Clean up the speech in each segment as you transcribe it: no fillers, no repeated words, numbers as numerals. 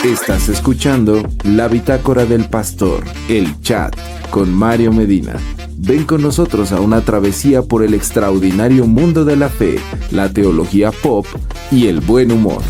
Estás escuchando La Bitácora del Pastor, el chat, con Mario Medina. Ven con nosotros a una travesía por el extraordinario mundo de la fe, la teología pop y el buen humor.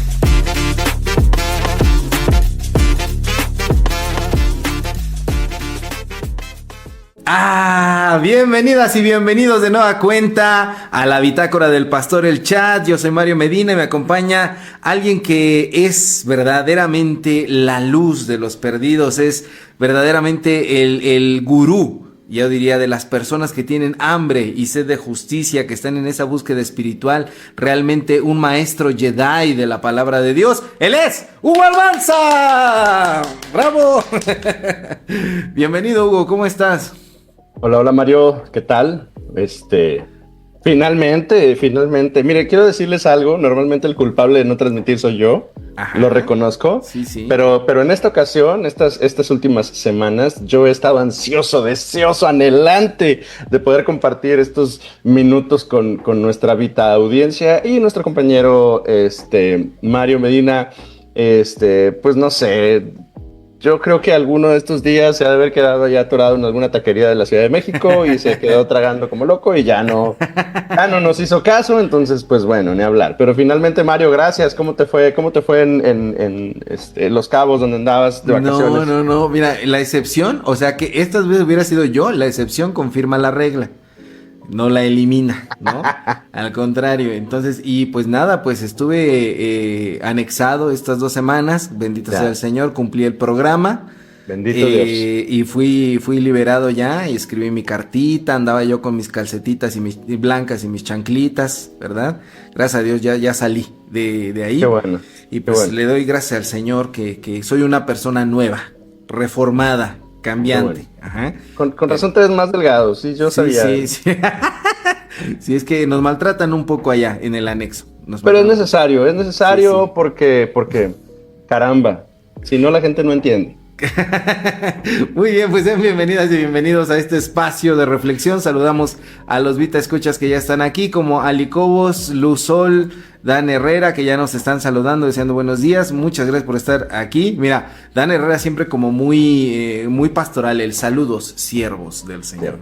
Bienvenidas y bienvenidos de nueva cuenta a la Bitácora del Pastor, el chat. Yo soy Mario Medina y me acompaña alguien que es verdaderamente la luz de los perdidos, es verdaderamente el gurú, yo diría, de las personas que tienen hambre y sed de justicia, que están en esa búsqueda espiritual, realmente un maestro Jedi de la palabra de Dios. Él es Hugo Almanza. ¡Bravo! Bienvenido, Hugo, ¿cómo estás? Hola Mario, ¿qué tal? Finalmente, mire, quiero decirles algo. Normalmente el culpable de no transmitir soy yo. Ajá. Lo reconozco. Sí. Pero en esta ocasión, estas últimas semanas, yo he estado ansioso, deseoso, anhelante de poder compartir estos minutos con nuestra Vita audiencia y nuestro compañero Mario Medina. Pues no sé. Yo creo que alguno de estos días se ha de haber quedado ya atorado en alguna taquería de la Ciudad de México y se quedó tragando como loco y ya no nos hizo caso. Entonces, pues bueno, ni hablar. Pero finalmente, Mario, gracias. ¿Cómo te fue en Los Cabos, donde andabas de vacaciones? No. Mira, la excepción, o sea que estas veces hubiera sido yo, la excepción confirma la regla. No la elimina, ¿no? Al contrario. Entonces, y pues nada, pues estuve anexado estas 2 semanas, bendito sea el Señor, cumplí el programa. Bendito Dios. Y fui liberado ya, y escribí mi cartita, andaba yo con mis calcetitas y blancas y mis chanclitas, ¿verdad? Gracias a Dios ya salí de ahí. Qué bueno. Y pues le doy gracias al Señor que soy una persona nueva, reformada, cambiante. Bueno. Ajá. Con razón te ves más delgado, sí, yo sabía. Sí. Sí, es que nos maltratan un poco allá en el anexo. Pero es necesario sí. Porque, caramba, si no la gente no entiende. Muy bien, pues sean bienvenidas y bienvenidos a este espacio de reflexión. Saludamos a los Vita Escuchas que ya están aquí, como Alicobos, Luzol, Dan Herrera, que ya nos están saludando, deseando buenos días. Muchas gracias por estar aquí. Mira, Dan Herrera siempre como muy pastoral, el saludos, siervos del Señor.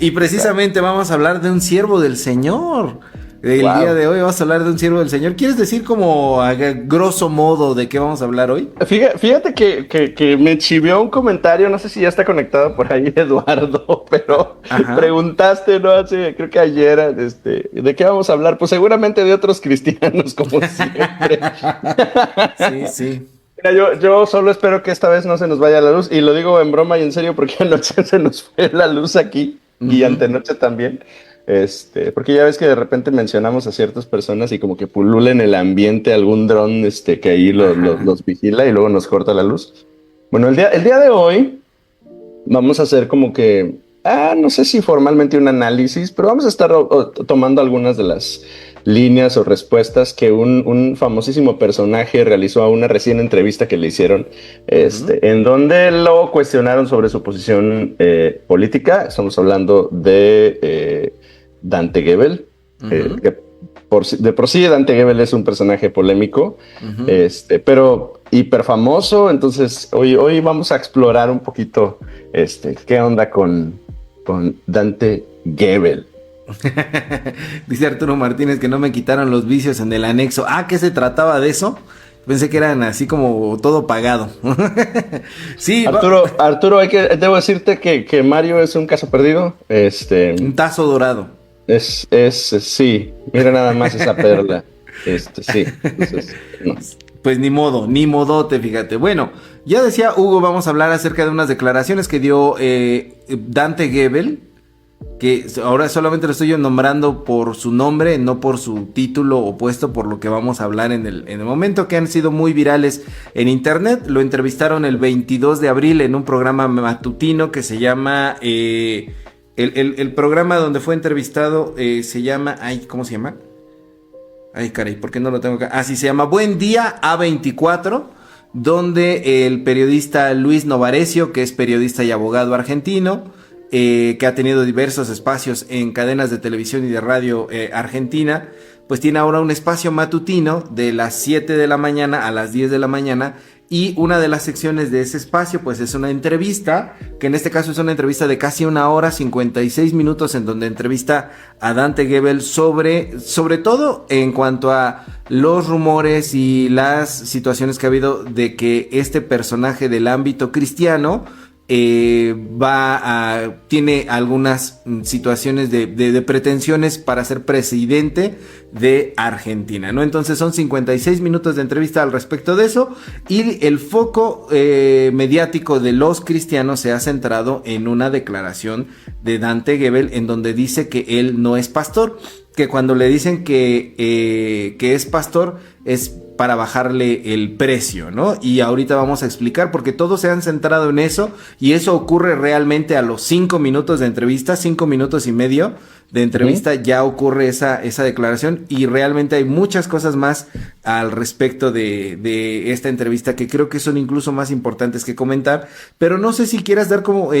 Y precisamente vamos a hablar de un siervo del Señor. El día de hoy vamos a hablar de un siervo del Señor. ¿Quieres decir como a grosso modo de qué vamos a hablar hoy? Fíjate que me chivió un comentario, no sé si ya está conectado por ahí Eduardo, pero preguntaste, ¿no? Creo que ayer, ¿de qué vamos a hablar? Pues seguramente de otros cristianos, como siempre. Sí. Mira, yo solo espero que esta vez no se nos vaya la luz, y lo digo en broma y en serio porque anoche se nos fue la luz aquí, y antenoche también. Porque ya ves que de repente mencionamos a ciertas personas y como que pulula en el ambiente algún dron que ahí los vigila y luego nos corta la luz. Bueno, el día de hoy vamos a hacer como que, no sé si formalmente un análisis, pero vamos a estar tomando algunas de las líneas o respuestas que un famosísimo personaje realizó a una recién entrevista que le hicieron, en donde lo cuestionaron sobre su posición política. Estamos hablando de Dante Gebel, que de por sí Dante Gebel es un personaje polémico, pero hiper famoso. Entonces hoy vamos a explorar un poquito qué onda con Dante Gebel. Dice Arturo Martínez que no me quitaron los vicios en el anexo. ¿Qué se trataba de eso? Pensé que eran así como todo pagado. Sí, Arturo, debo decirte que Mario es un caso perdido. Un tazo dorado. Sí, mira nada más esa perla. Sí. Entonces, no. Pues ni modote, fíjate. Bueno, ya decía Hugo, vamos a hablar acerca de unas declaraciones que dio Dante Gebel, que ahora solamente lo estoy nombrando por su nombre, no por su título opuesto, por lo que vamos a hablar en el momento, que han sido muy virales en internet. Lo entrevistaron el 22 de abril en un programa matutino que se llama... El programa donde fue entrevistado se llama... ¿cómo se llama? Ay, caray, ¿por qué no lo tengo acá? Así se llama Buen Día A24, donde el periodista Luis Novarecio, que es periodista y abogado argentino, que ha tenido diversos espacios en cadenas de televisión y de radio argentina, pues tiene ahora un espacio matutino de las 7 de la mañana a las 10 de la mañana. Y una de las secciones de ese espacio, pues es una entrevista, que en este caso es una entrevista de casi 1 hora, 56 minutos, en donde entrevista a Dante Gebel sobre todo en cuanto a los rumores y las situaciones que ha habido de que este personaje del ámbito cristiano tiene algunas situaciones de pretensiones para ser presidente de Argentina, ¿no? Entonces son 56 minutos de entrevista al respecto de eso, y el foco mediático de los cristianos se ha centrado en una declaración de Dante Gebel en donde dice que él no es pastor, que cuando le dicen que es pastor es para bajarle el precio, ¿no? Y ahorita vamos a explicar, porque todos se han centrado en eso, y eso ocurre realmente a los 5 minutos de entrevista, 5 minutos y medio de entrevista, ya ocurre esa declaración, y realmente hay muchas cosas más al respecto de esta entrevista que creo que son incluso más importantes que comentar, pero no sé si quieras dar como,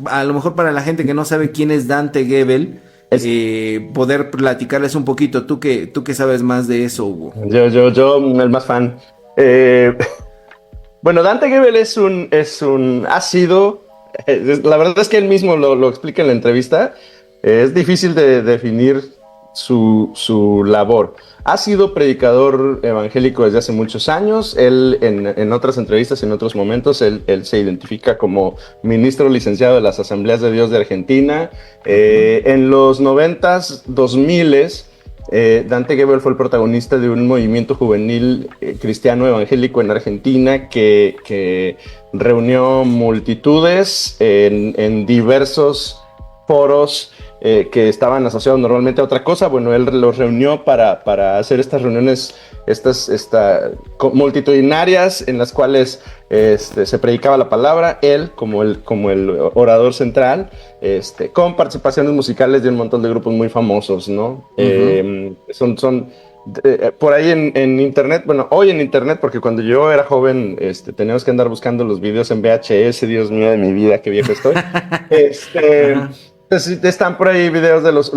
a lo mejor para la gente que no sabe quién es Dante Gebel, poder platicarles un poquito, tú que sabes más de eso, Hugo. Yo, el más fan. Bueno, Dante Gebel ha sido, la verdad es que él mismo lo explica en la entrevista, es difícil de definir su labor. Ha sido predicador evangélico desde hace muchos años. Él en otras entrevistas, en otros momentos, él se identifica como ministro licenciado de las Asambleas de Dios de Argentina. En los 90s, 2000s, Dante Gebel fue el protagonista de un movimiento juvenil cristiano evangélico en Argentina que reunió multitudes en diversos foros que estaban asociados normalmente a otra cosa. Bueno, él los reunió para hacer estas reuniones multitudinarias en las cuales se predicaba la palabra, él como el orador central, con participaciones musicales de un montón de grupos muy famosos, ¿no? Por ahí en internet, bueno, hoy en internet, porque cuando yo era joven teníamos que andar buscando los videos en VHS, Dios mío de mi vida, qué viejo estoy. Entonces, están por ahí videos de los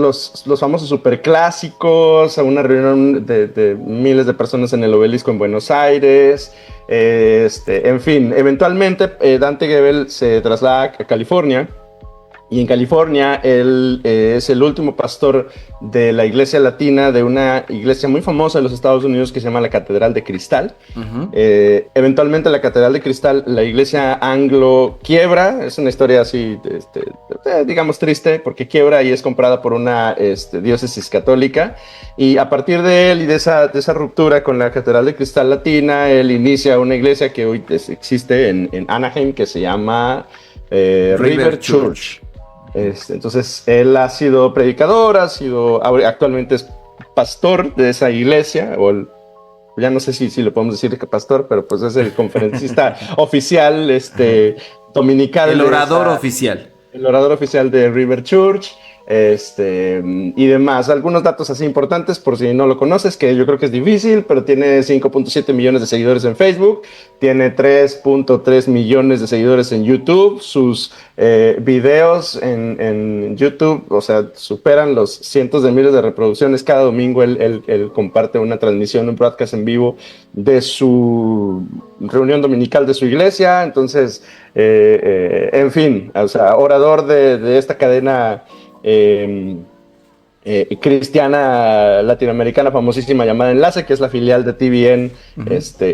famosos superclásicos, a una reunión de miles de personas en el Obelisco en Buenos Aires. En fin, eventualmente Dante Gebel se traslada a California, y en California él es el último pastor de la iglesia latina, de una iglesia muy famosa de los Estados Unidos que se llama la Catedral de Cristal. Eventualmente la Catedral de Cristal, la iglesia anglo quiebra. Es una historia así, digamos triste, porque quiebra y es comprada por una diócesis católica, y a partir de él y de esa ruptura con la Catedral de Cristal latina, él inicia una iglesia que hoy existe en Anaheim, que se llama River Church. Entonces él ha sido predicador, actualmente es pastor de esa iglesia, ya no sé si le podemos decir que pastor, pero pues es el conferencista oficial dominical. El orador oficial. El orador oficial de River Church. Y demás, algunos datos así importantes por si no lo conoces, que yo creo que es difícil, pero tiene 5.7 millones de seguidores en Facebook, tiene 3.3 millones de seguidores en YouTube, sus videos en YouTube, o sea, superan los cientos de miles de reproducciones. Cada domingo él comparte una transmisión, un broadcast en vivo de su reunión dominical de su iglesia. Entonces, en fin, o sea, orador de esta cadena cristiana latinoamericana famosísima llamada Enlace, que es la filial de TVN,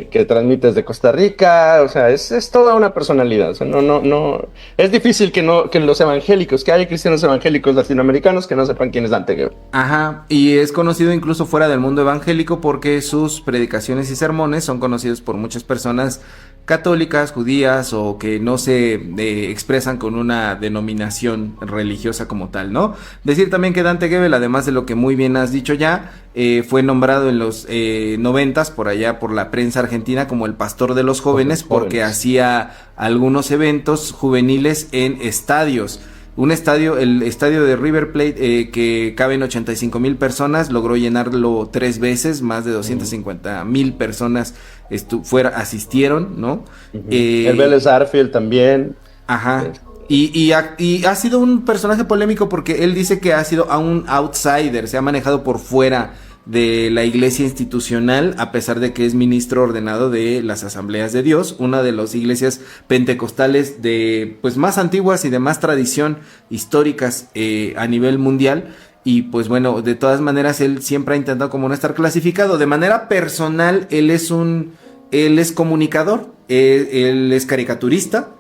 que transmite desde Costa Rica. O sea, es toda una personalidad. O sea, no es difícil que los evangélicos, que haya cristianos evangélicos latinoamericanos que no sepan quién es Dante Gebel. Ajá, y es conocido incluso fuera del mundo evangélico porque sus predicaciones y sermones son conocidos por muchas personas católicas, judías, o que no se expresan con una denominación religiosa como tal, ¿no? Decir también que Dante Gebel, además de lo que muy bien has dicho ya, fue nombrado en los 90s por allá por la prensa argentina como el pastor de los jóvenes, porque hacía algunos eventos juveniles en estadios. El estadio de River Plate, que caben 85,000 personas, logró llenarlo 3 veces, más de 250,000 personas asistieron, ¿no? El Vélez Arfield también. Ajá. Y ha sido un personaje polémico porque él dice que ha sido a un outsider, se ha manejado por fuera de la iglesia institucional, a pesar de que es ministro ordenado de las Asambleas de Dios, una de las iglesias pentecostales de pues más antiguas y de más tradición históricas a nivel mundial. Y pues bueno, de todas maneras él siempre ha intentado como no estar clasificado. De manera personal, él es comunicador, él es caricaturista.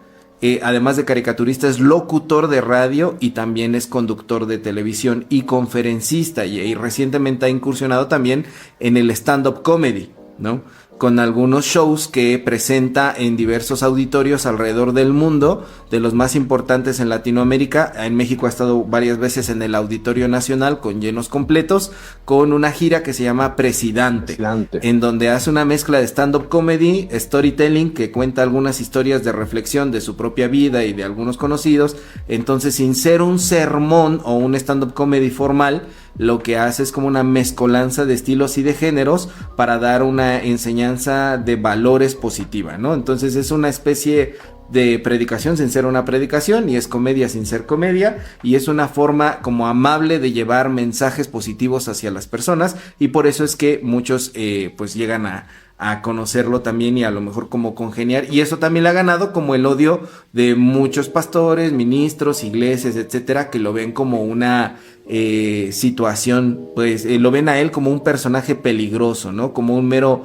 Además de caricaturista, es locutor de radio y también es conductor de televisión y conferencista, y recientemente ha incursionado también en el stand-up comedy, ¿no? Con algunos shows que presenta en diversos auditorios alrededor del mundo, de los más importantes en Latinoamérica. En México ha estado varias veces en el Auditorio Nacional con llenos completos, con una gira que se llama Presidente, en donde hace una mezcla de stand-up comedy, storytelling, que cuenta algunas historias de reflexión de su propia vida y de algunos conocidos. Entonces, sin ser un sermón o un stand-up comedy formal, lo que hace es como una mezcolanza de estilos y de géneros para dar una enseñanza de valores positiva, ¿no? Entonces es una especie de predicación sin ser una predicación, y es comedia sin ser comedia, y es una forma como amable de llevar mensajes positivos hacia las personas, y por eso es que muchos pues llegan a conocerlo también y a lo mejor como congeniar, y eso también le ha ganado como el odio de muchos pastores, ministros, iglesias, etcétera, que lo ven como una situación, pues lo ven a él como un personaje peligroso, ¿no? Como un mero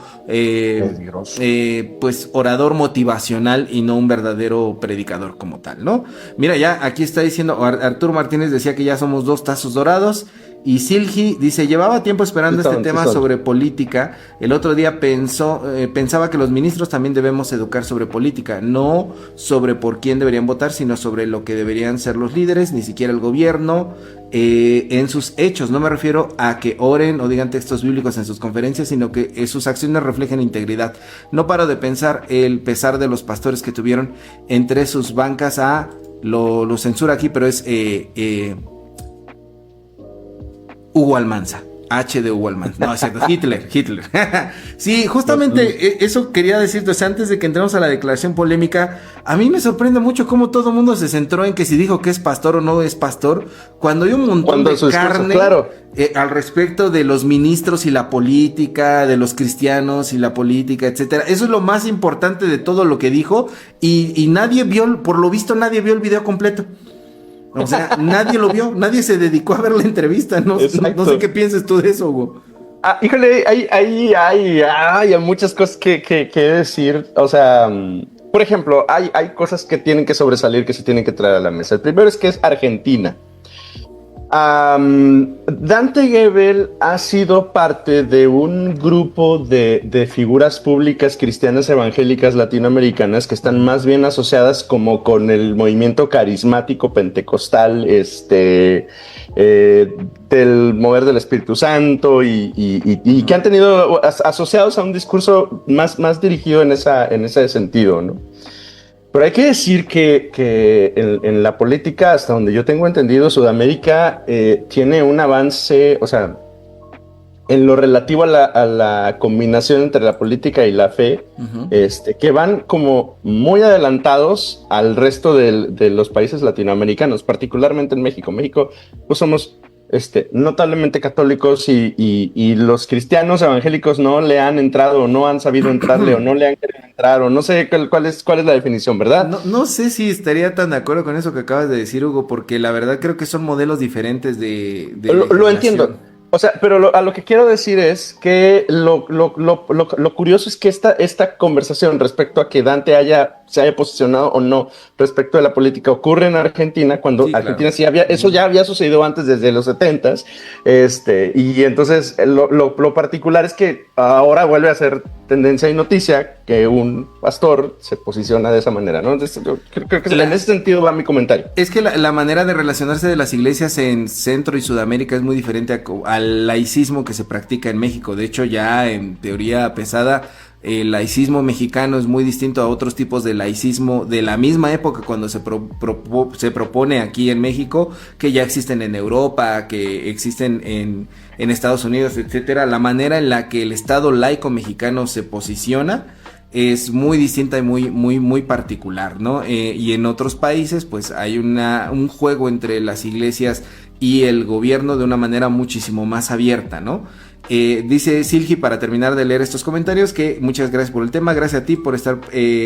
pues orador motivacional y no un verdadero predicador como tal, ¿no? Mira, ya aquí está diciendo Arturo Martínez, decía que ya somos 2 tazos dorados. Y Silgi dice, llevaba tiempo esperando este tema sobre política. El otro día pensaba que los ministros también debemos educar sobre política, no sobre por quién deberían votar, sino sobre lo que deberían ser los líderes, ni siquiera el gobierno, en sus hechos. No me refiero a que oren o digan textos bíblicos en sus conferencias, sino que sus acciones reflejen integridad. No paro de pensar el pesar de los pastores que tuvieron entre sus bancas lo censura aquí, pero es Hugo Almanza, H de Hugo Almanza, no, es cierto, Hitler. Sí, justamente eso quería decirte, o sea, antes de que entremos a la declaración polémica, a mí me sorprende mucho cómo todo el mundo se centró en que si dijo que es pastor o no es pastor, cuando hay un montón de carne al respecto de los ministros y la política, de los cristianos y la política, etcétera. Eso es lo más importante de todo lo que dijo, y nadie vio, por lo visto nadie vio el video completo. O sea, nadie lo vio, nadie se dedicó a ver la entrevista. No sé qué pienses tú de eso, Hugo. Híjole, hay muchas cosas que decir. O sea, por ejemplo, hay cosas que tienen que sobresalir, que se tienen que traer a la mesa. El primero es que es Argentina. Dante Gebel ha sido parte de un grupo de figuras públicas cristianas evangélicas latinoamericanas que están más bien asociadas como con el movimiento carismático pentecostal, del mover del Espíritu Santo y que han tenido asociados a un discurso más dirigido en ese sentido, ¿no? Pero hay que decir que en la política, hasta donde yo tengo entendido, Sudamérica tiene un avance, o sea, en lo relativo a la combinación entre la política y la fe, que van como muy adelantados al resto de los países latinoamericanos, particularmente en México. México, pues somos notablemente católicos y los cristianos evangélicos no le han entrado o no han sabido entrarle o no le han querido entrar o no sé cuál es la definición, ¿verdad? No sé si estaría tan de acuerdo con eso que acabas de decir, Hugo, porque la verdad creo que son modelos diferentes de lo entiendo. O sea, pero a lo que quiero decir es que lo curioso es que esta conversación respecto a que Dante se haya posicionado o no respecto de la política ocurre en Argentina, cuando sí, Argentina claro. Sí había, eso ya había sucedido antes, desde los 70s, y entonces lo particular es que ahora vuelve a ser tendencia y noticia que un pastor se posiciona de esa manera, ¿no? Entonces, yo creo que en ese sentido va mi comentario. Es que la manera de relacionarse de las iglesias en Centro y Sudamérica es muy diferente al laicismo que se practica en México. De hecho, ya en teoría pesada, el laicismo mexicano es muy distinto a otros tipos de laicismo de la misma época cuando se propone aquí en México, que ya existen en Europa, que existen en Estados Unidos, etcétera. La manera en la que el Estado laico mexicano se posiciona es muy distinta y muy particular, ¿no? Y en otros países pues hay un juego entre las iglesias y el gobierno de una manera muchísimo más abierta, ¿no? Dice Silgi, para terminar de leer estos comentarios, que muchas gracias por el tema, gracias a ti por estar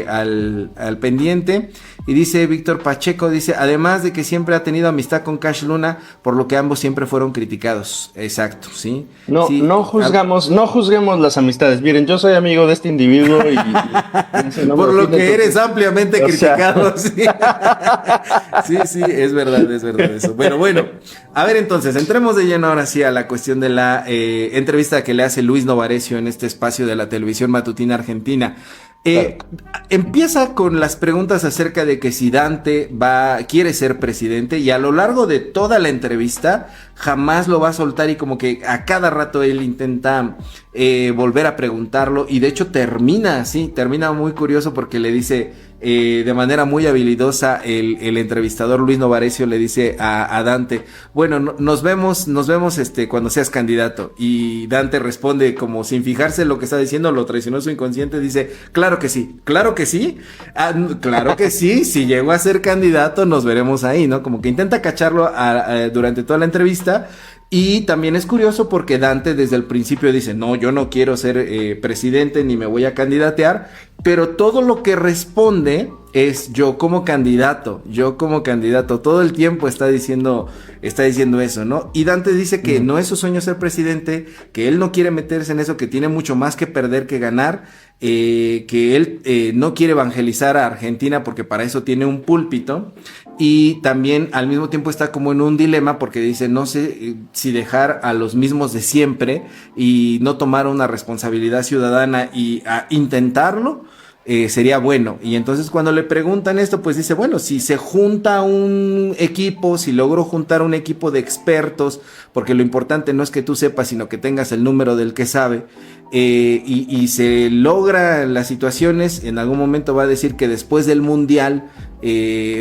al pendiente. Y dice Víctor Pacheco, dice, además de que siempre ha tenido amistad con Cash Luna, por lo que ambos siempre fueron criticados. Exacto, ¿sí? No, sí, no juzguemos las amistades. Miren, yo soy amigo de este individuo y por lo que eres ampliamente criticado. Sí. Sí, es verdad eso. Bueno. A ver, entonces, entremos de lleno ahora sí a la cuestión de la entrevista que le hace Luis Novarecio en este espacio de la televisión matutina argentina. Empieza con las preguntas acerca de que si Dante quiere ser presidente, y a lo largo de toda la entrevista jamás lo va a soltar, y como que a cada rato él intenta volver a preguntarlo, y de hecho termina muy curioso porque le dice de manera muy habilidosa el entrevistador Luis Novarecio le dice a Dante, bueno, nos vemos cuando seas candidato, y Dante responde como sin fijarse en lo que está diciendo, lo traicionó su inconsciente, dice, claro que sí, claro que sí, si llego a ser candidato nos veremos ahí, ¿no? Como que intenta cacharlo durante toda la entrevista. Y también es curioso porque Dante desde el principio dice, no, yo no quiero ser presidente ni me voy a candidatear, pero todo lo que responde es yo como candidato, todo el tiempo está diciendo eso, ¿no? Y Dante dice que no es su sueño ser presidente, que él no quiere meterse en eso, que tiene mucho más que perder que ganar, que él no quiere evangelizar a Argentina porque para eso tiene un púlpito, y también al mismo tiempo está como en un dilema porque dice, no sé si dejar a los mismos de siempre y no tomar una responsabilidad ciudadana y intentarlo, sería bueno. Y entonces cuando le preguntan esto, pues dice, bueno, si se junta un equipo, si logro juntar un equipo de expertos, porque lo importante no es que tú sepas, sino que tengas el número del que sabe, y se logra las situaciones, en algún momento va a decir que después del Mundial,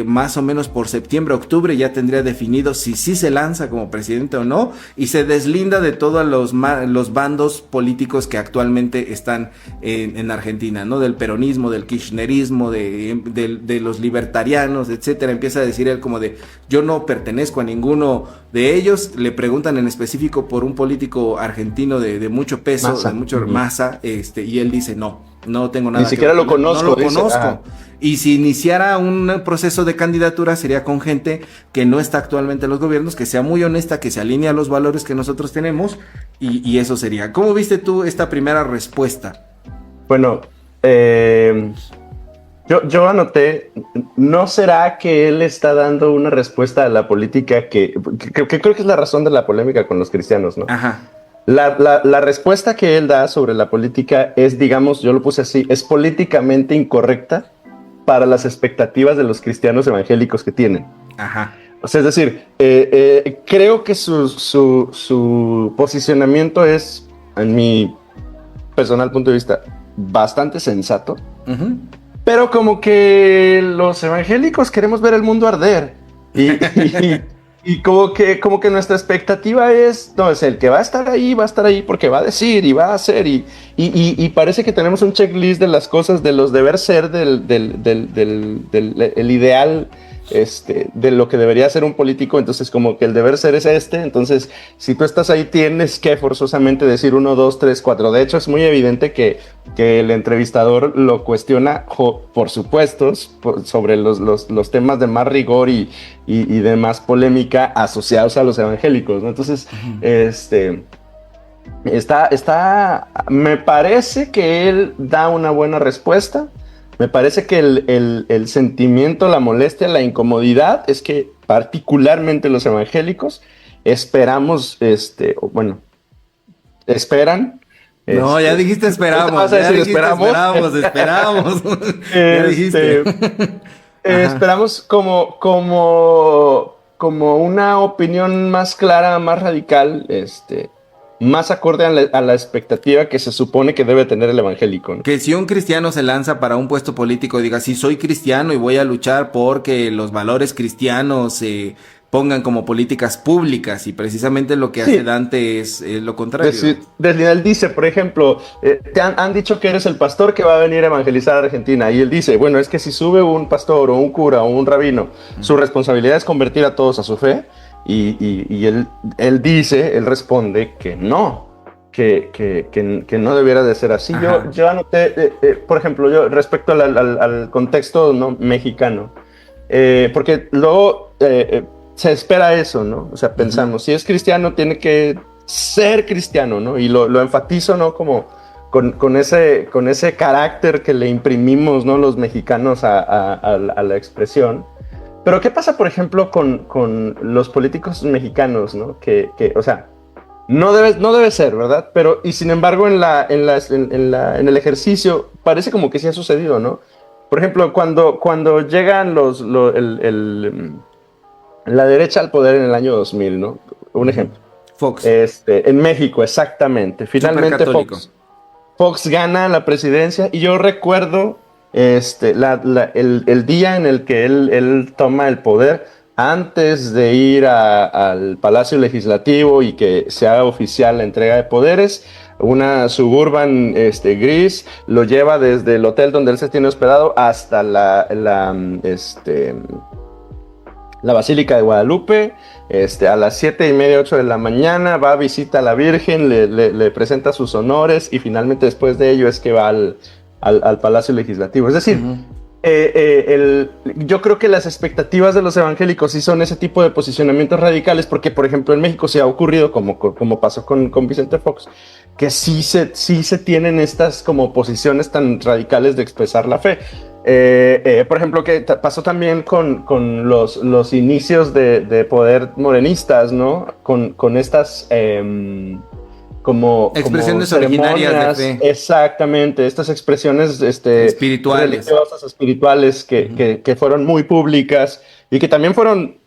más o menos por septiembre, octubre, ya tendría definido si sí se lanza como presidente o no, y se deslinda de todos los bandos políticos que actualmente están en Argentina, ¿no? Del peronismo, del kirchnerismo, de los libertarianos, etcétera. Empieza a decir él como de, yo no pertenezco a ninguno de ellos. Le preguntan en específico por un político argentino de mucho peso, de mucha masa, y él dice, no tengo nada. Ni siquiera lo conozco. No lo conozco. Y si iniciara un proceso de candidatura sería con gente que no está actualmente en los gobiernos, que sea muy honesta, que se alinee a los valores que nosotros tenemos, y eso sería. ¿Cómo viste tú esta primera respuesta? Bueno, yo anoté, ¿no será que él está dando una respuesta a la política que creo que es la razón de la polémica con los cristianos, ¿no? Ajá. La respuesta que él da sobre la política es, digamos, yo lo puse así, es políticamente incorrecta para las expectativas de los cristianos evangélicos que tienen. Ajá. O sea, es decir, creo que su posicionamiento es, en mi personal punto de vista, bastante sensato. Uh-huh. Pero como que los evangélicos queremos ver el mundo arder. Y como que nuestra expectativa es, no, es el que va a estar ahí porque va a decir y va a hacer. Y parece que tenemos un checklist de las cosas, de los deber ser, el ideal, de lo que debería ser un político. Entonces como que el deber ser es entonces si tú estás ahí tienes que forzosamente decir 1, 2, 3, 4. De hecho es muy evidente que el entrevistador lo cuestiona por supuestos sobre los temas de más rigor y de más polémica asociados a los evangélicos, ¿no? Entonces me parece que él da una buena respuesta. Me parece que el sentimiento, la molestia, la incomodidad es que particularmente los evangélicos esperamos, esperan. No, ya dijiste esperamos. Ya dijiste esperamos. Ya dijiste. Esperamos como una opinión más clara, más radical, más acorde a la expectativa que se supone que debe tener el evangélico, ¿no? Que si un cristiano se lanza para un puesto político, diga, sí, soy cristiano y voy a luchar porque los valores cristianos se pongan como políticas públicas, y precisamente lo que hace Dante es lo contrario. Él dice, por ejemplo, te han dicho que eres el pastor que va a venir a evangelizar a Argentina, y él dice, bueno, es que si sube un pastor o un cura o un rabino, su responsabilidad es convertir a todos a su fe. y él responde que no, que no debiera de ser así. Yo anoté, por ejemplo, yo respecto al contexto, ¿no?, mexicano, porque luego se espera eso, ¿no? O sea, pensamos, si es cristiano, tiene que ser cristiano, ¿no? Y lo enfatizo, ¿no? Como con ese carácter que le imprimimos, ¿no?, los mexicanos a la expresión. Pero ¿qué pasa, por ejemplo, con los políticos mexicanos, ¿no? O sea, no debe ser, ¿verdad? Pero, y sin embargo, en el ejercicio parece como que sí ha sucedido, ¿no? Por ejemplo, cuando llegan la derecha al poder en el año 2000, ¿no? Un ejemplo. Fox. En México, exactamente. Finalmente Fox gana la presidencia y yo recuerdo el día en el que él toma el poder antes de ir al Palacio Legislativo y que se haga oficial la entrega de poderes. Una Suburban gris lo lleva desde el hotel donde él se tiene hospedado hasta la Basílica de Guadalupe. A las 7:30, 8 de la mañana va a visitar a la Virgen, le presenta sus honores y finalmente después de ello es que va al Palacio Legislativo. Es decir, yo creo que las expectativas de los evangélicos sí son ese tipo de posicionamientos radicales, porque por ejemplo en México se ha ocurrido, como pasó con Vicente Fox, que sí se tienen estas como posiciones tan radicales de expresar la fe. Por ejemplo, que pasó también con los inicios de poder morenistas, ¿no? Con estas como expresiones originarias de fe. Exactamente, estas expresiones espirituales, religiosas, espirituales que fueron muy públicas y que también fueron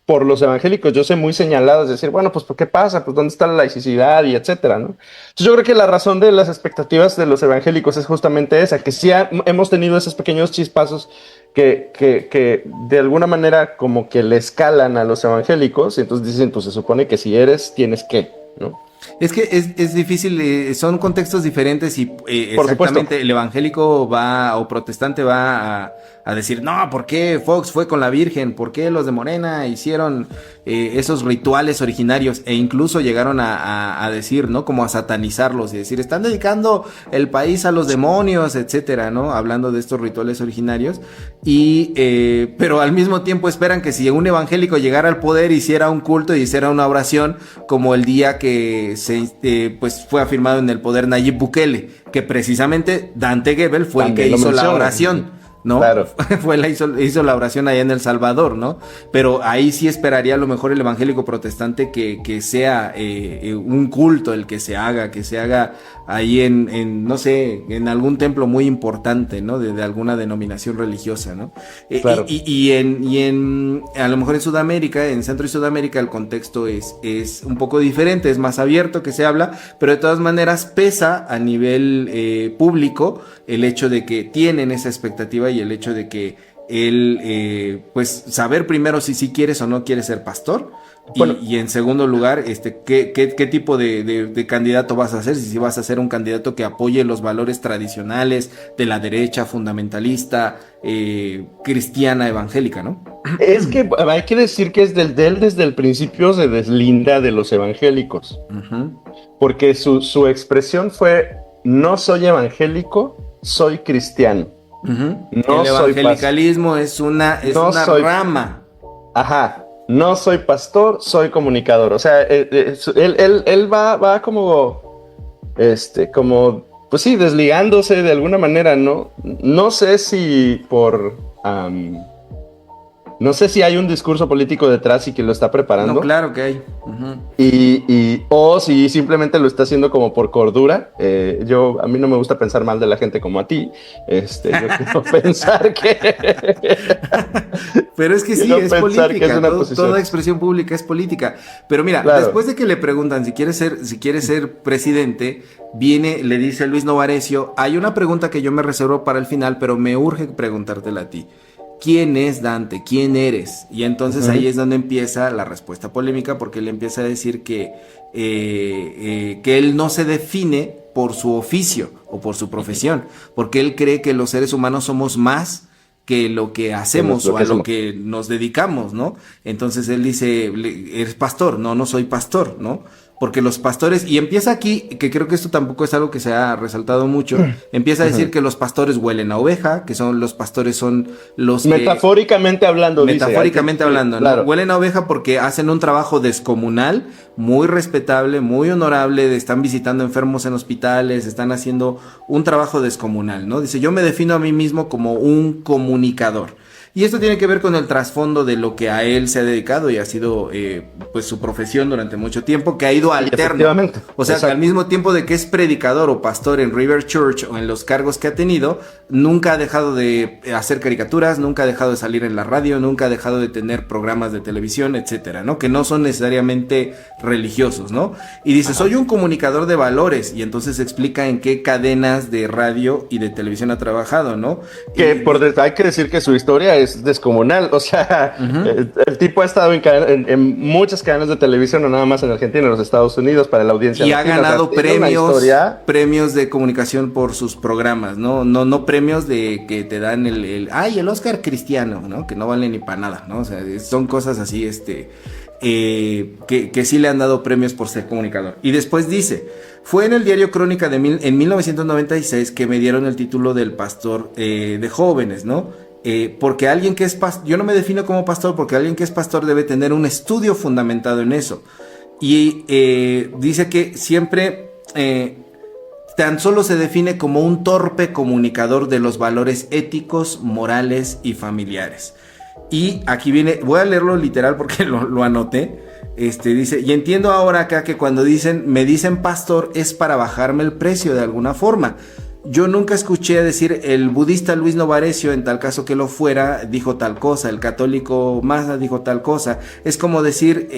por los evangélicos, yo sé, muy señaladas, decir, bueno, pues, ¿por qué pasa? Pues, ¿dónde está la laicidad? Y etcétera, ¿no? Entonces, yo creo que la razón de las expectativas de los evangélicos es justamente esa, que sí hemos tenido esos pequeños chispazos que de alguna manera como que le escalan a los evangélicos, y entonces dicen, pues, se supone que si eres, tienes que, ¿no? Es que es difícil, son contextos diferentes y exactamente el evangélico o protestante va a decir, no, ¿por qué Fox fue con la Virgen? ¿Por qué los de Morena hicieron esos rituales originarios? E incluso llegaron a decir, ¿no? Como a satanizarlos y decir, están dedicando el país a los demonios, etcétera, ¿no? Hablando de estos rituales originarios. Pero al mismo tiempo esperan que si un evangélico llegara al poder, hiciera un culto y hiciera una oración, como el día que pues fue afirmado en el poder Nayib Bukele, que precisamente Dante Gebel fue el que hizo la oración, ¿no? Claro. hizo la oración allá en El Salvador, ¿no? Pero ahí sí esperaría a lo mejor el evangélico protestante que sea un culto el que se haga ahí en no sé, en algún templo muy importante, ¿no? De alguna denominación religiosa, ¿no? Claro. Y a lo mejor en Sudamérica, en Centro y Sudamérica, el contexto es un poco diferente, es más abierto que se habla, pero de todas maneras pesa a nivel público el hecho de que tienen esa expectativa y el hecho de que él, pues, saber primero si quieres o no quieres ser pastor. Y en segundo lugar, ¿qué tipo de candidato vas a ser? Si vas a ser un candidato que apoye los valores tradicionales de la derecha fundamentalista, cristiana, evangélica, ¿no? Es que hay que decir que desde el principio se deslinda de los evangélicos. Uh-huh. Porque su expresión fue, no soy evangélico, soy cristiano. Uh-huh. El evangelicalismo es una rama. Ajá. No soy pastor, soy comunicador. O sea, él va como, pues sí, desligándose de alguna manera, ¿no? No sé si no sé si hay un discurso político detrás y que lo está preparando. No, claro que hay. Uh-huh. O si simplemente lo está haciendo como por cordura. A mí no me gusta pensar mal de la gente como a ti. Yo quiero pensar que... Pero es que sí, es política. Toda expresión pública es política. Pero mira, claro, después de que le preguntan si quiere ser presidente, le dice a Luis Novarecio, hay una pregunta que yo me reservo para el final, pero me urge preguntártela a ti. ¿Quién es Dante? ¿Quién eres? Y entonces ahí es donde empieza la respuesta polémica, porque él empieza a decir que él no se define por su oficio o por su profesión, porque él cree que los seres humanos somos más que lo que hacemos lo o que a lo hacemos. que nos dedicamos, ¿no? Entonces él dice, ¿eres pastor? No, no soy pastor, ¿no? Porque los pastores, y empieza aquí, que creo que esto tampoco es algo que se ha resaltado mucho, empieza a decir que los pastores huelen a oveja, que son los pastores son los que... Metafóricamente hablando, Metafóricamente hablando, ¿no? claro. Huelen a oveja porque hacen un trabajo descomunal, muy respetable, muy honorable, están visitando enfermos en hospitales, están haciendo un trabajo descomunal, ¿no? Dice, yo me defino a mí mismo como un comunicador. Y esto tiene que ver con el trasfondo de lo que a él se ha dedicado y ha sido pues su profesión durante mucho tiempo, que ha ido alterno. Efectivamente. O sea, que Exacto. al mismo tiempo de que es predicador o pastor en River Church o en los cargos que ha tenido, nunca ha dejado de hacer caricaturas, nunca ha dejado de salir en la radio, nunca ha dejado de tener programas de televisión, etcétera, ¿no? Que no son necesariamente religiosos, ¿no? Y dice, soy un comunicador de valores, y entonces explica en qué cadenas de radio y de televisión ha trabajado, ¿no? Que hay que decir que su historia es descomunal. O sea, el tipo ha estado en muchas cadenas de televisión, no nada más en Argentina, en los Estados Unidos, para la audiencia. Y ha ganado tiene una historia. premios de comunicación por sus programas, ¿no? No premios de que te dan el Oscar cristiano, ¿no? Que no vale ni para nada, ¿no? O sea, son cosas así, que sí le han dado premios por ser comunicador. Y después dice, fue en el diario Crónica en 1996 que me dieron el título del pastor de jóvenes, ¿no? Porque alguien que es pastor, yo no me defino como pastor, porque alguien que es pastor debe tener un estudio fundamentado en eso. Y dice que siempre tan solo se define como un torpe comunicador de los valores éticos, morales y familiares. Y aquí viene, voy a leerlo literal porque lo anoté. Dice, y entiendo ahora acá que cuando me dicen pastor es para bajarme el precio de alguna forma. Yo nunca escuché decir el budista Luis Novarecio, en tal caso que lo fuera, dijo tal cosa, el católico Massa dijo tal cosa. Es como decir,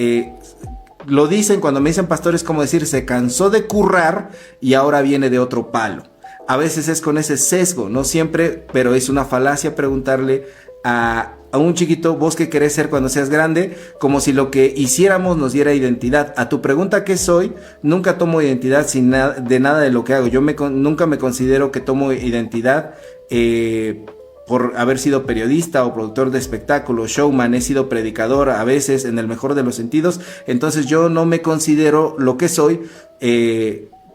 lo dicen cuando me dicen pastor, es como decir, se cansó de currar y ahora viene de otro palo. A veces es con ese sesgo, no siempre, pero es una falacia preguntarle a un chiquito, vos qué querés ser cuando seas grande, como si lo que hiciéramos nos diera identidad. A tu pregunta ¿qué soy? Nunca tomo identidad de nada de lo que hago. Yo nunca me considero que tomo identidad por haber sido periodista o productor de espectáculos, showman, he sido predicador a veces en el mejor de los sentidos. Entonces yo no me considero lo que soy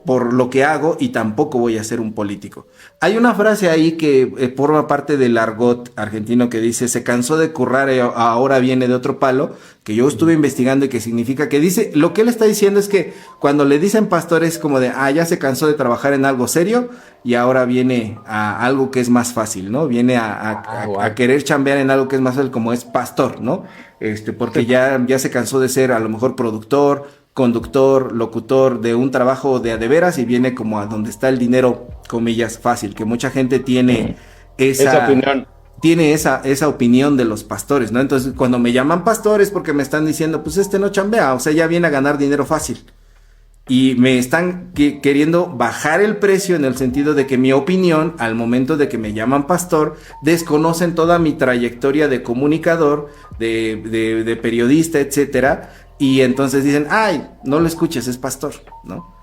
por lo que hago, y tampoco voy a ser un político. Hay una frase ahí que forma parte del argot argentino que dice, se cansó de currar y ahora viene de otro palo, que yo estuve investigando y que significa que dice, lo que él está diciendo es que cuando le dicen pastor es como de, ya se cansó de trabajar en algo serio y ahora viene a algo que es más fácil, ¿no? Viene a querer chambear en algo que es más fácil, como es pastor, ¿no? Porque ya se cansó de ser a lo mejor productor, conductor, locutor de un trabajo de veras, y viene como a donde está el dinero, comillas, fácil, que mucha gente tiene esa opinión. Tiene esa opinión de los pastores, ¿no? Entonces, cuando me llaman pastores, porque me están diciendo, pues no chambea, o sea, ya viene a ganar dinero fácil. Y me están queriendo bajar el precio en el sentido de que mi opinión, al momento de que me llaman pastor, desconocen toda mi trayectoria de comunicador, de periodista, etcétera. Y entonces dicen, no lo escuches, es pastor, ¿no?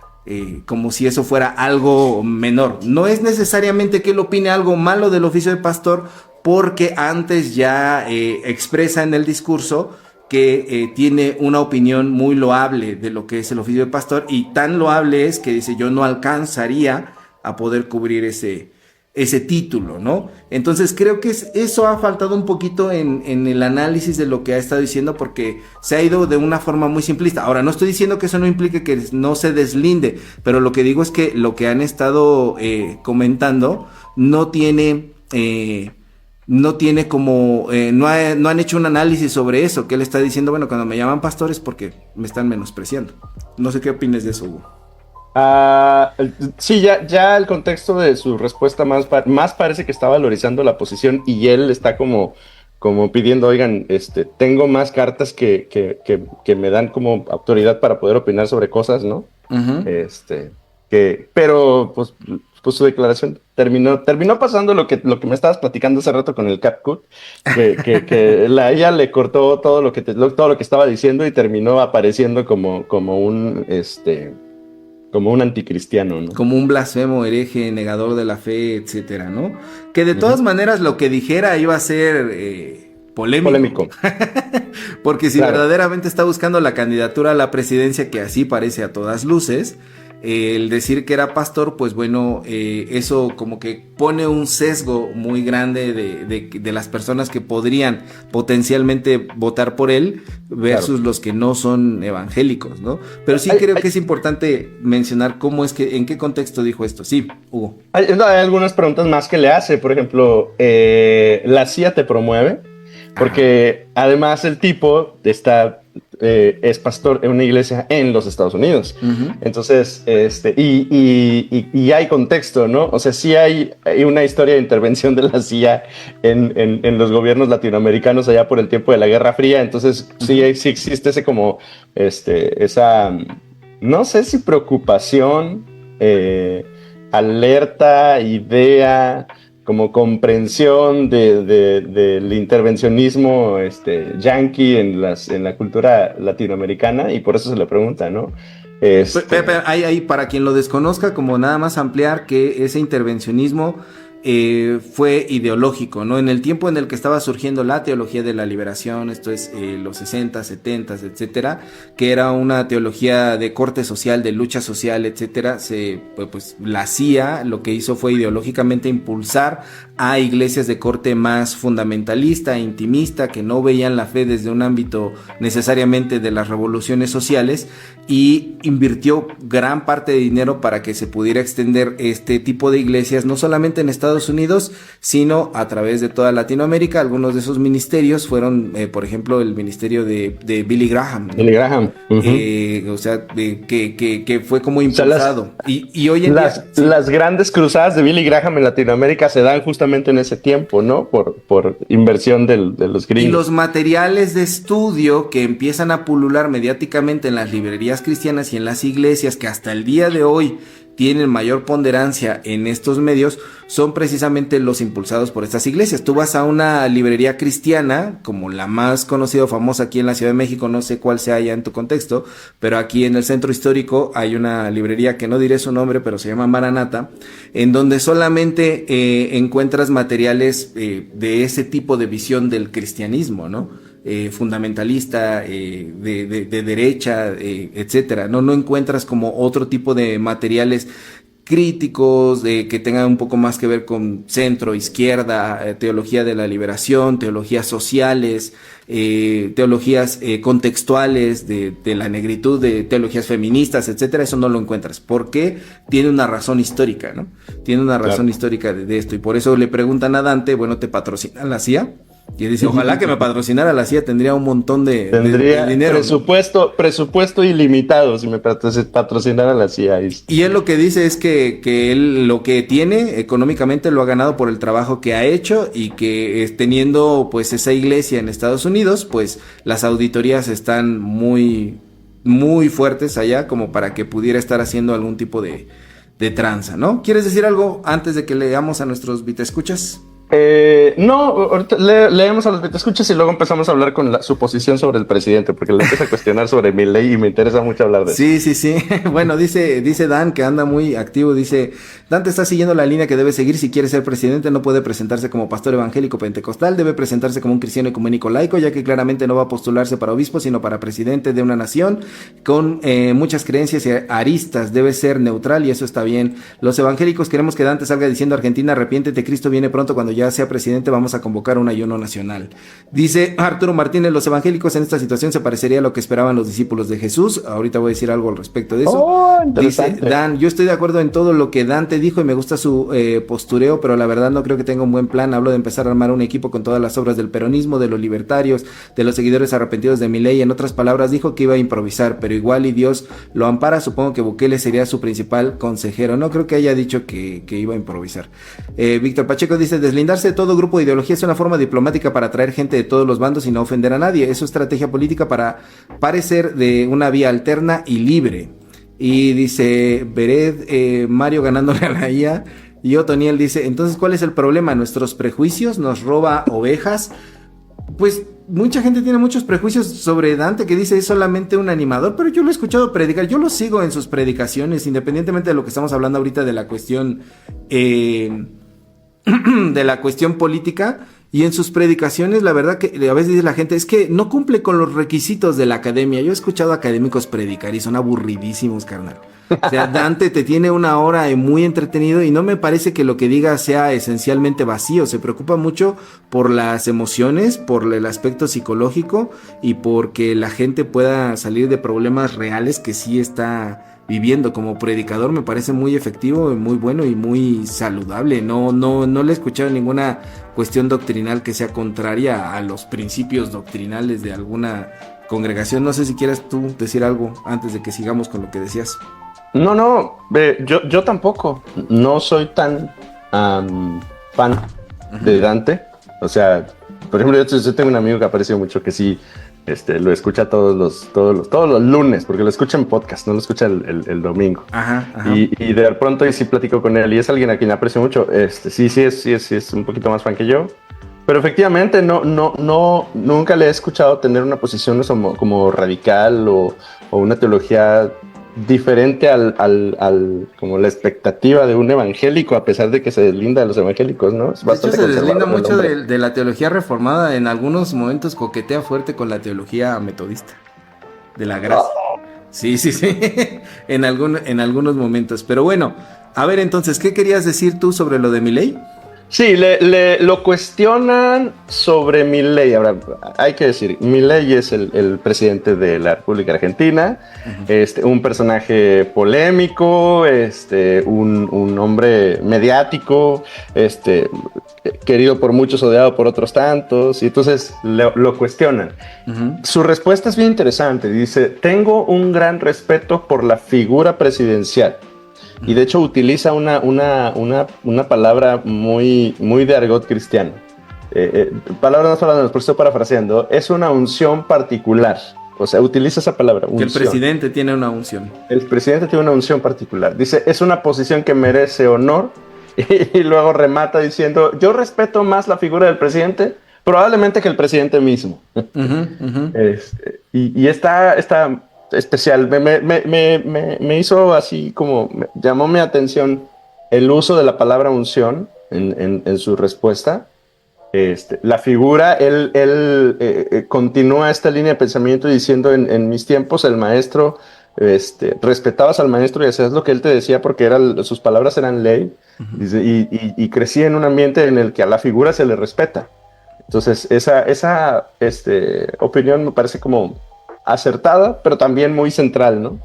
Como si eso fuera algo menor. No es necesariamente que él opine algo malo del oficio de pastor, porque antes ya expresa en el discurso que tiene una opinión muy loable de lo que es el oficio de pastor, y tan loable es que dice, yo no alcanzaría a poder cubrir ese título, ¿no? Entonces creo que eso ha faltado un poquito en el análisis de lo que ha estado diciendo, porque se ha ido de una forma muy simplista. Ahora, no estoy diciendo que eso no implique que no se deslinde, pero lo que digo es que lo que han estado comentando no tiene como, no han hecho un análisis sobre eso, que él está diciendo, bueno, cuando me llaman pastores porque me están menospreciando. No sé qué opinas de eso, Hugo. Sí, ya el contexto de su respuesta más parece que está valorizando la posición, y él está como pidiendo, oigan, tengo más cartas que me dan como autoridad para poder opinar sobre cosas, ¿no? Uh-huh. Pero pues su declaración terminó pasando lo que me estabas platicando hace rato con el CapCut, que ella le cortó todo lo que estaba diciendo y terminó apareciendo como un como un anticristiano, ¿no? Como un blasfemo, hereje, negador de la fe, etcétera, ¿no? Que de todas maneras lo que dijera iba a ser polémico. Porque si verdaderamente está buscando la candidatura a la presidencia, que así parece a todas luces, el decir que era pastor, pues bueno, eso como que pone un sesgo muy grande de las personas que podrían potencialmente votar por él versus los que no son evangélicos, ¿no? Pero sí creo que es importante mencionar cómo es que, en qué contexto dijo esto. Sí, Hugo. Hay algunas preguntas más que le hace, por ejemplo, ¿la CIA te promueve? Porque además el tipo es pastor en una iglesia en los Estados Unidos. Uh-huh. Entonces, y hay contexto, ¿no? O sea, sí hay una historia de intervención de la CIA en los gobiernos latinoamericanos allá por el tiempo de la Guerra Fría. Entonces, uh-huh. sí existe ese como, esa, no sé si preocupación, alerta, idea, como comprensión del intervencionismo yanqui en la cultura latinoamericana, y por eso se le pregunta, ¿no? Pero hay, para quien lo desconozca, como nada más ampliar que ese intervencionismo fue ideológico, ¿no? En el tiempo en el que estaba surgiendo la teología de la liberación, esto es los 60, 70, etcétera, que era una teología de corte social, de lucha social, etcétera, pues la CIA lo que hizo fue ideológicamente impulsar a iglesias de corte más fundamentalista, intimista, que no veían la fe desde un ámbito necesariamente de las revoluciones sociales, y invirtió gran parte de dinero para que se pudiera extender este tipo de iglesias, no solamente en Estados Unidos, sino a través de toda Latinoamérica. Algunos de esos ministerios fueron, por ejemplo, el ministerio de Billy Graham, ¿no? Billy Graham. Uh-huh. O sea, que fue como impulsado. O sea, y hoy en día... Las grandes cruzadas de Billy Graham en Latinoamérica se dan justamente en ese tiempo, ¿no? Por inversión de los gringos. Y los materiales de estudio que empiezan a pulular mediáticamente en las librerías cristianas y en las iglesias, que hasta el día de hoy tienen mayor ponderancia en estos medios, son precisamente los impulsados por estas iglesias. Tú vas a una librería cristiana, como la más conocida o famosa aquí en la Ciudad de México, no sé cuál sea allá en tu contexto, pero aquí en el centro histórico hay una librería que no diré su nombre, pero se llama Maranata, en donde solamente encuentras materiales de ese tipo de visión del cristianismo, ¿no? Fundamentalista, de derecha, etcétera. No encuentras como otro tipo de materiales críticos, que tengan un poco más que ver con centro, izquierda, teología de la liberación, teologías sociales, teologías contextuales de la negritud, de teologías feministas, etcétera. Eso no lo encuentras. ¿Por qué? Tiene una razón histórica, ¿no? Tiene una razón histórica de esto, y por eso le preguntan a Dante, bueno, ¿te patrocina la CIA? Y dice, ojalá que me patrocinara la CIA, tendría un montón de dinero. Presupuesto ilimitado si me patrocinara la CIA. Y él lo que dice es que él lo que tiene económicamente lo ha ganado por el trabajo que ha hecho, y que teniendo pues esa iglesia en Estados Unidos, pues las auditorías están muy, muy fuertes allá como para que pudiera estar haciendo algún tipo de tranza, ¿no? ¿Quieres decir algo antes de que leamos a nuestros bitescuchas? No, ahorita leemos a los escuchas y luego empezamos a hablar con su posición sobre el presidente, porque le empieza a cuestionar sobre mi ley y me interesa mucho hablar de eso. Sí. Bueno, dice Dan, que anda muy activo, dice, Dante está siguiendo la línea que debe seguir si quiere ser presidente. No puede presentarse como pastor evangélico pentecostal, debe presentarse como un cristiano ecuménico laico, ya que claramente no va a postularse para obispo, sino para presidente de una nación con muchas creencias aristas. Debe ser neutral, y eso está bien. Los evangélicos queremos que Dante salga diciendo: Argentina, arrepiéntete, Cristo viene pronto. Cuando ya sea presidente vamos a convocar un ayuno nacional. Dice Arturo Martínez, los evangélicos en esta situación se parecería a lo que esperaban los discípulos de Jesús. Ahorita voy a decir algo al respecto de eso. Dice Dan, yo estoy de acuerdo en todo lo que Dante dijo y me gusta su postureo, pero la verdad no creo que tenga un buen plan. Hablo de empezar a armar un equipo con todas las obras del peronismo, de los libertarios, de los seguidores arrepentidos de Milei. En otras palabras, dijo que iba a improvisar, pero igual y Dios lo ampara. Supongo que Bukele sería su principal consejero. No creo que haya dicho que iba a improvisar. Víctor Pacheco dice, deslindarse de todo grupo de ideología es una forma diplomática para atraer gente de todos los bandos y no ofender a nadie. Es su estrategia política para parecer de una vía alterna y libre. Y dice Bered, Mario ganándole a la IA. Y Otoniel dice, entonces, ¿cuál es el problema? ¿Nuestros prejuicios nos roba ovejas? Pues mucha gente tiene muchos prejuicios sobre Dante, que dice es solamente un animador, pero yo lo he escuchado predicar, yo lo sigo en sus predicaciones, independientemente de lo que estamos hablando ahorita de la cuestión de la cuestión política. Y en sus predicaciones, la verdad que a veces dice la gente, es que no cumple con los requisitos de la academia. Yo he escuchado académicos predicar y son aburridísimos, carnal. O sea, Dante te tiene una hora muy entretenido y no me parece que lo que diga sea esencialmente vacío. Se preocupa mucho por las emociones, por el aspecto psicológico y porque la gente pueda salir de problemas reales que sí está viviendo. Como predicador me parece muy efectivo, muy bueno y muy saludable. No le he escuchado ninguna cuestión doctrinal que sea contraria a los principios doctrinales de alguna congregación. No sé si quieras tú decir algo antes de que sigamos con lo que decías. No, yo tampoco. No soy tan fan de Dante. O sea, por ejemplo, yo tengo un amigo que aprecio mucho que sí lo escucha todos los lunes, porque lo escucha en podcast, no lo escucha el domingo. Ajá. Y de pronto sí platico con él y es alguien a quien aprecio mucho. Sí es un poquito más fan que yo. Pero efectivamente nunca le he escuchado tener una posición como radical o una teología diferente al como la expectativa de un evangélico, a pesar de que se deslinda de los evangélicos, ¿no? Es bastante de hecho, se deslinda mucho de la teología reformada. En algunos momentos coquetea fuerte con la teología metodista de la gracia. Oh. Sí. en algunos momentos. Pero bueno, a ver, entonces, ¿qué querías decir tú sobre lo de Milei? Sí, lo cuestionan sobre Milei. Ahora, hay que decir, Milei es el presidente de la República Argentina, uh-huh. Un personaje polémico, un hombre mediático, querido por muchos, odiado por otros tantos, y entonces lo cuestionan. Uh-huh. Su respuesta es bien interesante, dice, tengo un gran respeto por la figura presidencial. Y de hecho utiliza una palabra muy de argot cristiano. Palabras por estoy parafraseando. Es una unción particular. O sea, utiliza esa palabra, unción. Que el presidente tiene una unción. El presidente tiene una unción particular. Dice, es una posición que merece honor. Y luego remata diciendo, yo respeto más la figura del presidente, probablemente que el presidente mismo. Uh-huh, uh-huh. Y está especial, me hizo así como, llamó mi atención el uso de la palabra unción en su respuesta. La figura, él continúa esta línea de pensamiento diciendo, en mis tiempos el maestro, respetabas al maestro y hacías lo que él te decía porque sus palabras eran ley. Uh-huh. Dice, y crecí en un ambiente en el que a la figura se le respeta. Entonces esa opinión me parece como acertada, pero también muy central, ¿no?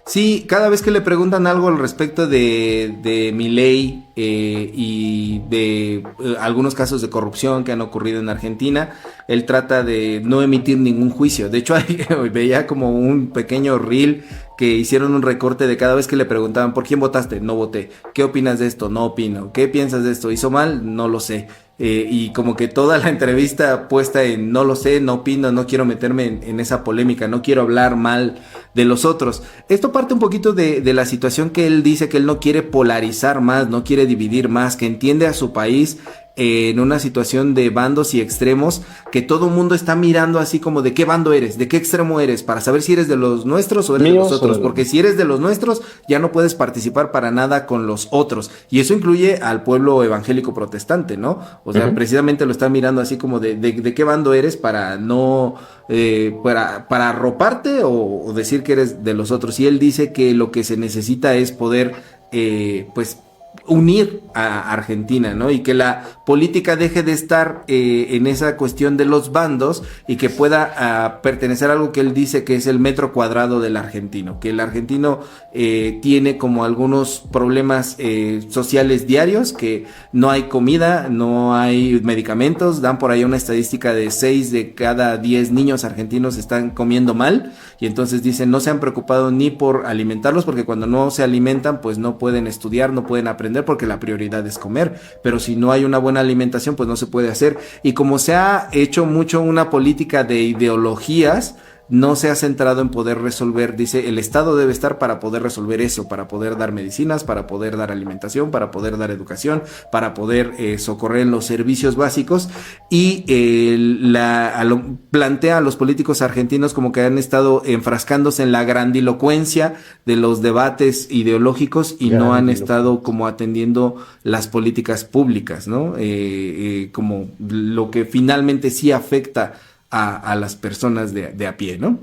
Sí, cada vez que le preguntan algo al respecto de Milei y de algunos casos de corrupción que han ocurrido en Argentina, él trata de no emitir ningún juicio. De hecho, veía como un pequeño reel que hicieron un recorte de cada vez que le preguntaban ¿por quién votaste? No voté. ¿Qué opinas de esto? No opino. ¿Qué piensas de esto? ¿Hizo mal? No lo sé. Y como que toda la entrevista puesta en no lo sé, no opino, no quiero meterme en esa polémica, no quiero hablar mal de los otros. Esto parte un poquito de la situación que él dice que él no quiere polarizar más, no quiere dividir más, que entiende a su país en una situación de bandos y extremos, que todo el mundo está mirando así como de qué bando eres, de qué extremo eres, para saber si eres de los nuestros o eres de los otros, porque si eres de los nuestros ya no puedes participar para nada con los otros, y eso incluye al pueblo evangélico protestante, ¿no? O sea, uh-huh. Precisamente lo está mirando así como de qué bando eres para no para arroparte o decir que eres de los otros. Y él dice que lo que se necesita es poder pues unir a Argentina, ¿no? Y que la política deje de estar en esa cuestión de los bandos y que pueda pertenecer a algo que él dice que es el metro cuadrado del argentino, que el argentino tiene como algunos problemas sociales diarios, que no hay comida, no hay medicamentos, dan por ahí una estadística de 6 de cada 10 niños argentinos están comiendo mal, y entonces dicen no se han preocupado ni por alimentarlos, porque cuando no se alimentan pues no pueden estudiar, no pueden aprender, porque la prioridad es comer, pero si no hay una buena alimentación pues no se puede hacer. Y como se ha hecho mucho una política de ideologías, no se ha centrado en poder resolver, dice, el Estado debe estar para poder resolver eso, para poder dar medicinas, para poder dar alimentación, para poder dar educación, para poder socorrer en los servicios básicos, y plantea a los políticos argentinos como que han estado enfrascándose en la grandilocuencia de los debates ideológicos y no han estado como atendiendo las políticas públicas, ¿no? Como lo que finalmente sí afecta a las personas de a pie, ¿no?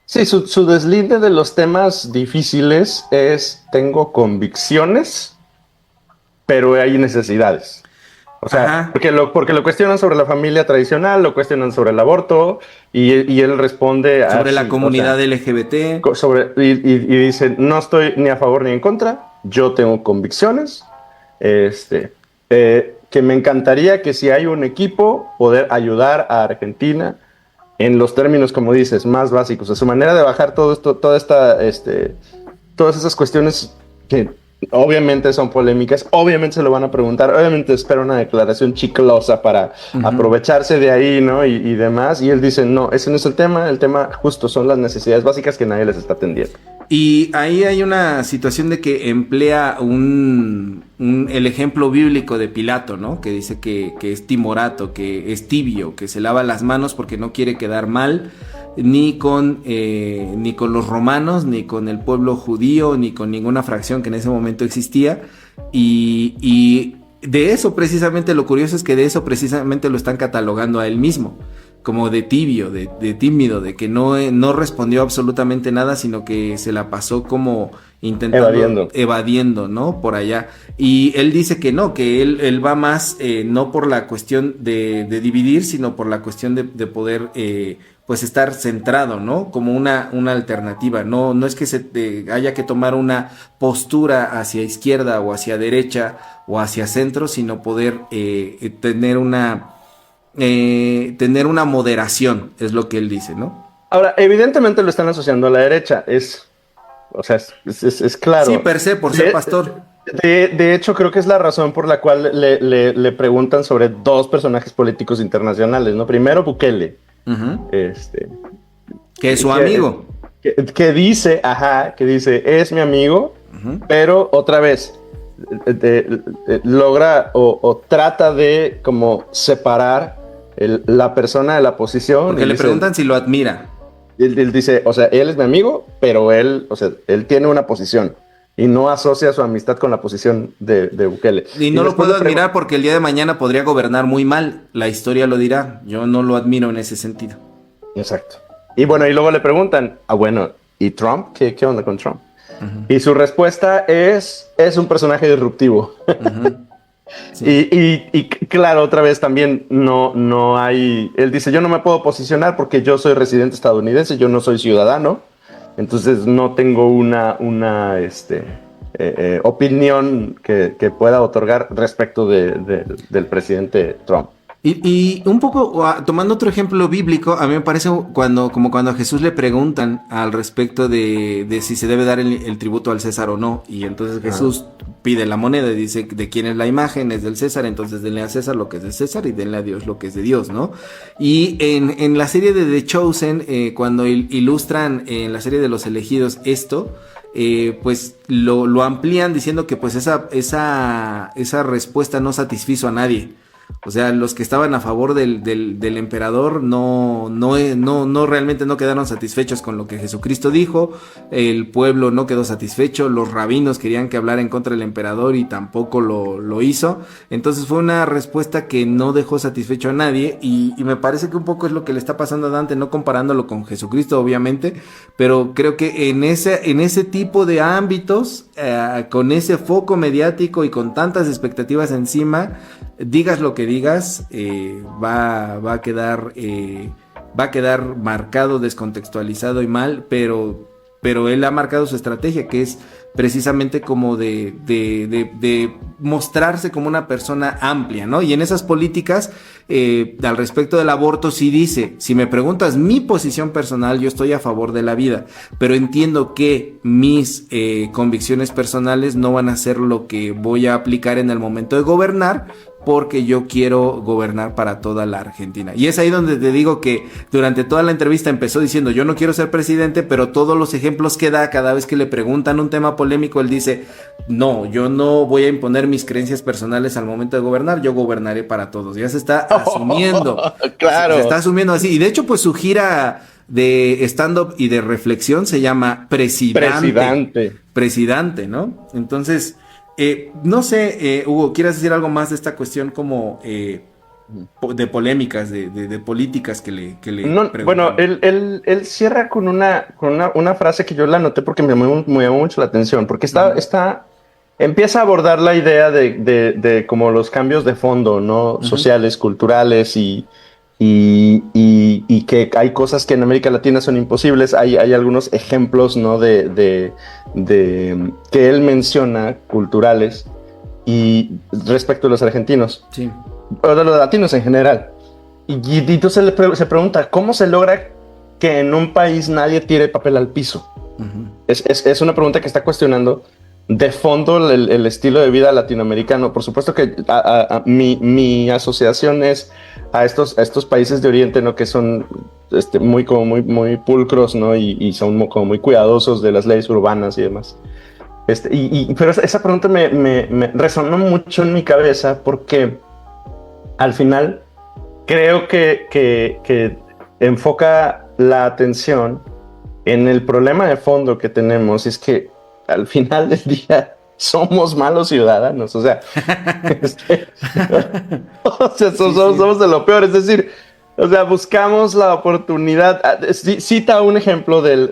Sí, su deslinde de los temas difíciles es: tengo convicciones, pero hay necesidades. O sea, porque lo cuestionan sobre la familia tradicional, lo cuestionan sobre el aborto, y él responde sobre la comunidad LGBT. Y dice: no estoy ni a favor ni en contra, yo tengo convicciones, que me encantaría que si hay un equipo, poder ayudar a Argentina en los términos, como dices, más básicos, a su manera de bajar todo esto, todas esas cuestiones que obviamente son polémicas, obviamente se lo van a preguntar, obviamente espera una declaración chiclosa para aprovecharse de ahí, ¿no? Y demás, y él dice: no, ese no es el tema justo son las necesidades básicas que nadie les está atendiendo. Y ahí hay una situación de que emplea el ejemplo bíblico de Pilato, ¿no? Que dice que es timorato, que es tibio, que se lava las manos porque no quiere quedar mal ni con los romanos, ni con el pueblo judío, ni con ninguna fracción que en ese momento existía. Y de eso precisamente, lo curioso es que de eso precisamente lo están catalogando a él mismo, como de tibio, de tímido, de que no respondió absolutamente nada, sino que se la pasó como intentando evadiendo, ¿no? Por allá. Y él dice que no, que él va más no por la cuestión de dividir, sino por la cuestión de poder pues estar centrado, ¿no? Como una alternativa. No es que haya que tomar una postura hacia izquierda o hacia derecha o hacia centro, sino poder tener una moderación, es lo que él dice, ¿no? Ahora, evidentemente lo están asociando a la derecha, es claro. Sí, per se, por ser pastor. De hecho, creo que es la razón por la cual le preguntan sobre dos personajes políticos internacionales, ¿no? Primero, Bukele. Que es su amigo. Que dice, es mi amigo, pero otra vez logra o trata de como separar la persona de la posición. Porque le preguntan si lo admira. Él dice, o sea, él es mi amigo, pero él tiene una posición y no asocia su amistad con la posición de Bukele. Y no lo puedo admirar porque el día de mañana podría gobernar muy mal. La historia lo dirá. Yo no lo admiro en ese sentido. Exacto. Y bueno, y luego le preguntan, bueno, ¿y Trump? ¿Qué onda con Trump? Y su respuesta es un personaje disruptivo. Sí. Y claro, otra vez también no hay... Él dice, yo no me puedo posicionar porque yo soy residente estadounidense, yo no soy ciudadano, entonces no tengo una opinión que pueda otorgar respecto del presidente Trump. Y un poco, tomando otro ejemplo bíblico, a mí me parece cuando a Jesús le preguntan al respecto de si se debe dar el tributo al César o no, y entonces Jesús pide la moneda y dice de quién es la imagen, es del César, entonces denle a César lo que es de César y denle a Dios lo que es de Dios, ¿no? Y en la serie de The Chosen, cuando ilustran en la serie de los elegidos esto, pues lo amplían diciendo que pues esa respuesta no satisfizo a nadie. O sea, los que estaban a favor del emperador no realmente no quedaron satisfechos con lo que Jesucristo dijo. El pueblo no quedó satisfecho. Los rabinos querían que hablara en contra del emperador y tampoco lo hizo. Entonces fue una respuesta que no dejó satisfecho a nadie. Y me parece que un poco es lo que le está pasando a Dante, no comparándolo con Jesucristo, obviamente. Pero creo que en ese tipo de ámbitos, con ese foco mediático y con tantas expectativas encima, digas lo que digas, va a quedar marcado, descontextualizado y mal, pero él ha marcado su estrategia, que es precisamente como de mostrarse como una persona amplia, ¿no? Y en esas políticas, al respecto del aborto, sí dice, si me preguntas mi posición personal, yo estoy a favor de la vida, pero entiendo que mis convicciones personales no van a ser lo que voy a aplicar en el momento de gobernar, porque yo quiero gobernar para toda la Argentina. Y es ahí donde te digo que durante toda la entrevista empezó diciendo yo no quiero ser presidente, pero todos los ejemplos que da cada vez que le preguntan un tema polémico, él dice no, yo no voy a imponer mis creencias personales al momento de gobernar, yo gobernaré para todos. Ya se está asumiendo. Claro. Se está asumiendo así. Y de hecho, pues su gira de stand-up y de reflexión se llama Presidente, ¿no? Entonces, no sé, Hugo, ¿quieres decir algo más de esta cuestión como de polémicas, de políticas que le no, bueno, él cierra con una frase que yo la anoté porque me llamó mucho la atención, porque empieza a abordar la idea de como los cambios de fondo, ¿no? Sociales, culturales y que hay cosas que en América Latina son imposibles. Hay algunos ejemplos, ¿no? de que él menciona culturales y respecto a los argentinos. Sí. O de los latinos en general. Y entonces se pregunta, ¿cómo se logra que en un país nadie tire papel al piso? Uh-huh. Es una pregunta que está cuestionando de fondo el estilo de vida latinoamericano. Por supuesto que mi asociación es a estos países de Oriente, ¿no? Que son muy pulcros, ¿no? Y son como muy cuidadosos de las leyes urbanas y demás. Pero esa pregunta me resonó mucho en mi cabeza porque al final creo que enfoca la atención en el problema de fondo que tenemos. Es que al final del día somos malos ciudadanos, o sea, somos de lo peor. Es decir, o sea, buscamos la oportunidad. Cita un ejemplo de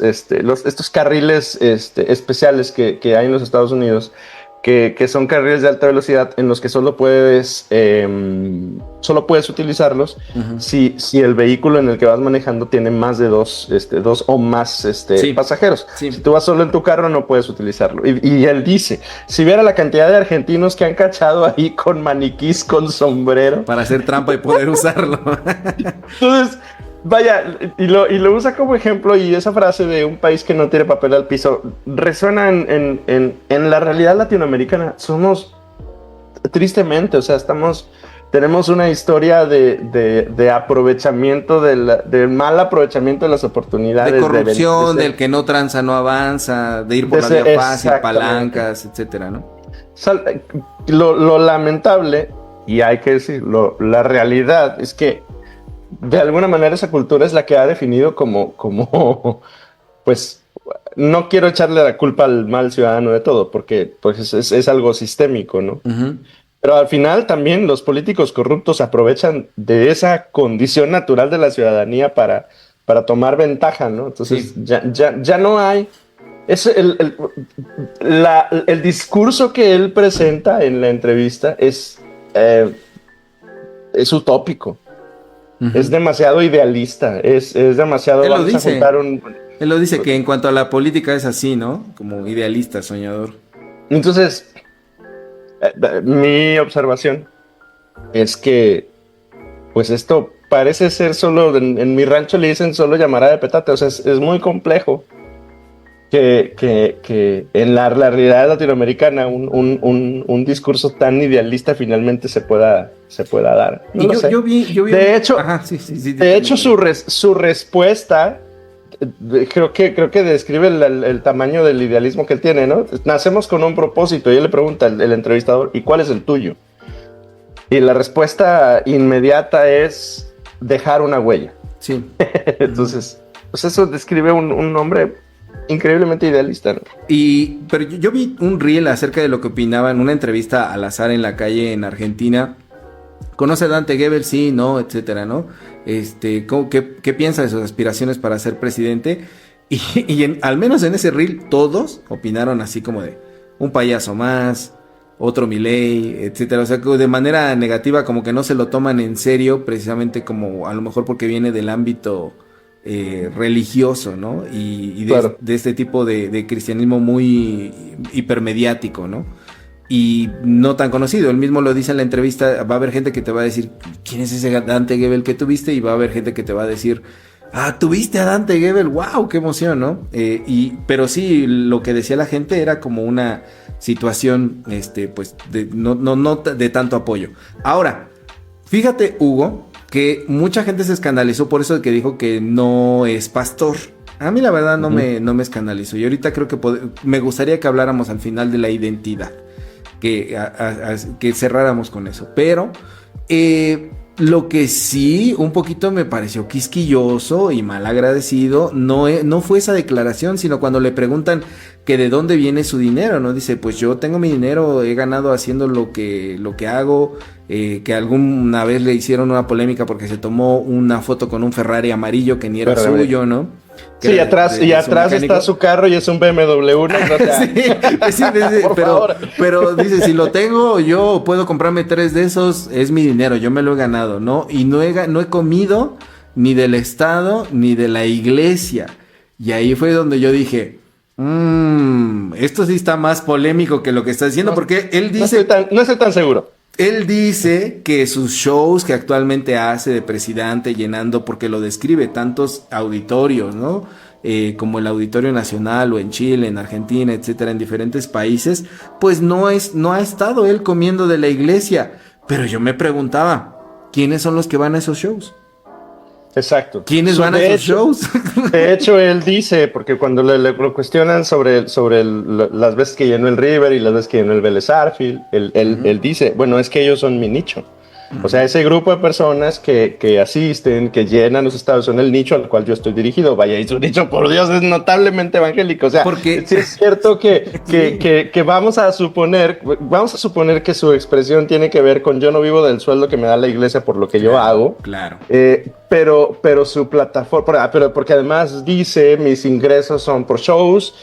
estos carriles especiales que hay en los Estados Unidos, que son carriles de alta velocidad en los que solo puedes utilizarlos uh-huh. si el vehículo en el que vas manejando tiene más de dos o más sí. pasajeros. Sí. Si tú vas solo en tu carro no puedes utilizarlo. Y él dice, si viera la cantidad de argentinos que han cachado ahí con maniquís, con sombrero. Para hacer trampa y poder usarlo. Entonces, vaya, y lo usa como ejemplo, y esa frase de un país que no tire papel al piso resuena en la realidad latinoamericana. Somos, tristemente, o sea, tenemos una historia de aprovechamiento, de mal aprovechamiento de las oportunidades. De corrupción, del que no tranza no avanza, de ir por la vía fácil, palancas, etcétera, ¿no? Lo lamentable, y hay que decirlo, la realidad es que de alguna manera esa cultura es la que ha definido como pues, no quiero echarle la culpa al mal ciudadano de todo, porque pues es algo sistémico, ¿no? Uh-huh. Pero al final también los políticos corruptos aprovechan de esa condición natural de la ciudadanía para tomar ventaja, ¿no? Entonces sí. ya no hay... El discurso que él presenta en la entrevista es utópico. Uh-huh. Es demasiado idealista, es demasiado... Él lo dice que en cuanto a la política es así, ¿no? Como idealista, soñador. Entonces, mi observación es que, pues esto parece ser solo, en mi rancho le dicen solo llamarada de petate, o sea, es muy complejo que en la realidad latinoamericana un discurso tan idealista finalmente se pueda dar. No y lo sé. Yo vi de hecho, su respuesta creo que describe el tamaño del idealismo que él tiene, ¿no? Nacemos con un propósito y él le pregunta el entrevistador, ¿y cuál es el tuyo? Y la respuesta inmediata es dejar una huella. Sí. Entonces, pues eso describe un hombre increíblemente idealista, ¿no? Pero yo vi un reel acerca de lo que opinaba en una entrevista al azar en la calle en Argentina. ¿Conoce a Dante Gebel? Sí, no, etcétera, ¿no? ¿Qué piensa de sus aspiraciones para ser presidente? Y al menos en ese reel todos opinaron así como de un payaso más, otro Milei, etcétera. O sea, que de manera negativa, como que no se lo toman en serio, precisamente como a lo mejor porque viene del ámbito religioso, ¿no? Y claro. de este tipo de cristianismo muy hipermediático, ¿no? Y no tan conocido. Él mismo lo dice en la entrevista. Va a haber gente que te va a decir, ¿quién es ese Dante Gebel que tuviste? Y va a haber gente que te va a decir, ¿tuviste a Dante Gebel? ¡Wow! ¡Qué emoción!, ¿no? Pero sí, lo que decía la gente era como una situación, pues, no de tanto apoyo. Ahora, fíjate, Hugo, que mucha gente se escandalizó por eso de que dijo que no es pastor. A mí la verdad no me escandalizó. Y ahorita creo que me gustaría que habláramos al final de la identidad. Que cerráramos con eso. Pero lo que sí un poquito me pareció quisquilloso y mal agradecido no fue esa declaración, sino cuando le preguntan que de dónde viene su dinero, ¿no? Dice, pues yo tengo mi dinero, he ganado haciendo lo que hago. Que alguna vez le hicieron una polémica porque se tomó una foto con un Ferrari amarillo que ni era suyo, ¿no? Que sí, atrás está su carro y es un BMW, ¿no? Sí, pero dice, si lo tengo, yo puedo comprarme 3 de esos, es mi dinero, yo me lo he ganado, ¿no? Y no he comido ni del Estado ni de la iglesia. Y ahí fue donde yo dije, esto sí está más polémico que lo que está diciendo, porque él dice... No estoy tan seguro. Él dice que sus shows que actualmente hace de presidente llenando, porque lo describe, tantos auditorios, ¿no? Como el Auditorio Nacional o en Chile, en Argentina, etcétera, en diferentes países, pues no ha estado él comiendo de la iglesia. Pero yo me preguntaba, ¿quiénes son los que van a esos shows? Exacto. ¿Quiénes van a esos shows? De hecho, él dice, porque cuando le cuestionan sobre las veces que llenó el River y las veces que llenó el Vélez Sarsfield, él dice, bueno, es que ellos son mi nicho. O sea, ese grupo de personas que asisten, que llenan los estadios, son el nicho al cual yo estoy dirigido. Vaya, y su nicho, por Dios, es notablemente evangélico. O sea, porque sí es cierto que vamos a suponer que su expresión tiene que ver con yo no vivo del sueldo que me da la iglesia por lo que yo hago. Claro. Pero su plataforma, porque además dice, mis ingresos son por shows,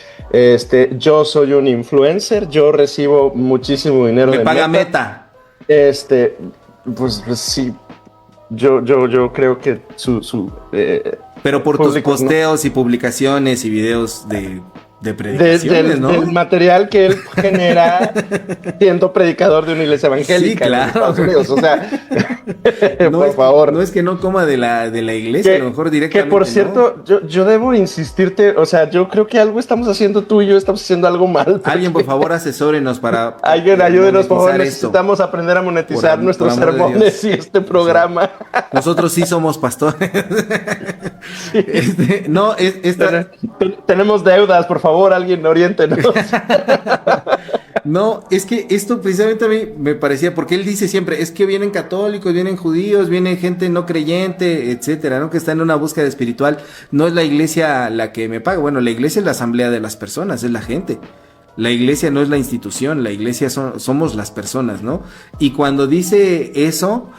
yo soy un influencer, yo recibo muchísimo dinero me paga Meta. Pues sí, yo creo que pero por tus posteos, ¿no? Y publicaciones y videos de predicaciones, ¿no? Del material que él genera siendo predicador de una iglesia evangélica. Sí, claro. En Estados Unidos, o sea, por favor. No es que no coma de la iglesia, a lo mejor directamente. Que por cierto, ¿no? yo debo insistirte, o sea, yo creo que algo estamos haciendo tú y yo, estamos haciendo algo mal. Alguien, por favor, asesórenos para... Alguien, ayúdenos, por favor, necesitamos aprender a monetizar nuestros sermones y este programa. Sí. Nosotros sí somos pastores. Sí. Tenemos deudas, por favor, alguien oriéntenos. No, es que esto precisamente a mí me parecía, porque él dice siempre, es que vienen católicos, vienen judíos, viene gente no creyente, etcétera, ¿no? Que está en una búsqueda espiritual. No es la iglesia la que me paga. Bueno, la iglesia es la asamblea de las personas, es la gente. La iglesia no es la institución, la iglesia somos las personas, ¿no? Y cuando dice eso,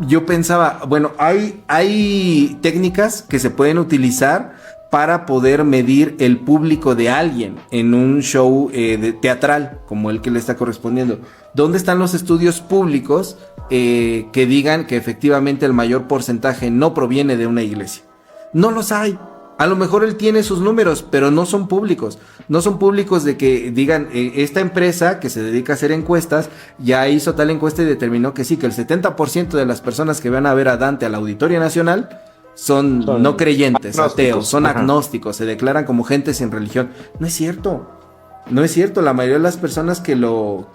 yo pensaba, bueno, hay técnicas que se pueden utilizar para poder medir el público de alguien en un show teatral, como el que le está correspondiendo. ¿Dónde están los estudios públicos que digan que efectivamente el mayor porcentaje no proviene de una iglesia? No los hay. A lo mejor él tiene sus números, pero no son públicos. No son públicos de que digan, esta empresa que se dedica a hacer encuestas, ya hizo tal encuesta y determinó que sí, que el 70% de las personas que van a ver a Dante al Auditorio Nacional son no creyentes, ateos, son agnósticos, se declaran como gente sin religión. No es cierto. No es cierto, la mayoría de las personas que lo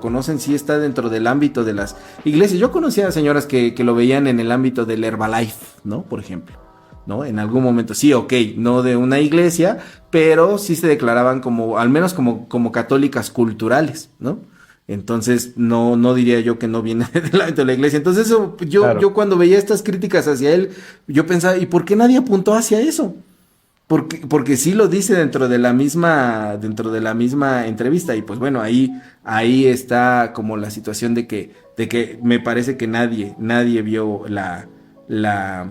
conocen sí está dentro del ámbito de las iglesias. Yo conocía a señoras que lo veían en el ámbito del Herbalife, ¿no? Por ejemplo, ¿no? En algún momento, sí, ok, no de una iglesia, pero sí se declaraban como, al menos como católicas culturales, ¿no? Entonces, no diría yo que no viene del ámbito de la iglesia. Entonces, yo cuando veía estas críticas hacia él, yo pensaba, ¿y por qué nadie apuntó hacia eso? Porque sí lo dice dentro de la misma entrevista. Y pues bueno, ahí está como la situación de que me parece que nadie vio la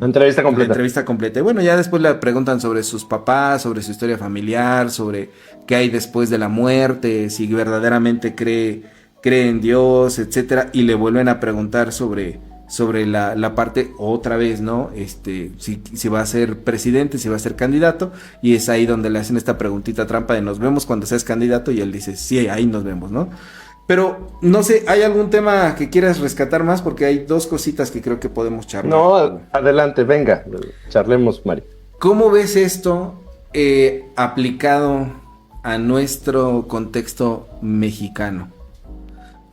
entrevista completa. La entrevista completa. Y bueno, ya después le preguntan sobre sus papás, sobre su historia familiar, sobre qué hay después de la muerte, si verdaderamente cree en Dios, etcétera, y le vuelven a preguntar sobre la parte otra vez, ¿no? Si va a ser presidente, si va a ser candidato, y es ahí donde le hacen esta preguntita trampa de nos vemos cuando seas candidato, y él dice, sí, ahí nos vemos, ¿no? Pero no sé, ¿hay algún tema que quieras rescatar más? Porque hay dos cositas que creo que podemos charlar. No, adelante, venga, charlemos, Mari. ¿Cómo ves esto aplicado a nuestro contexto mexicano?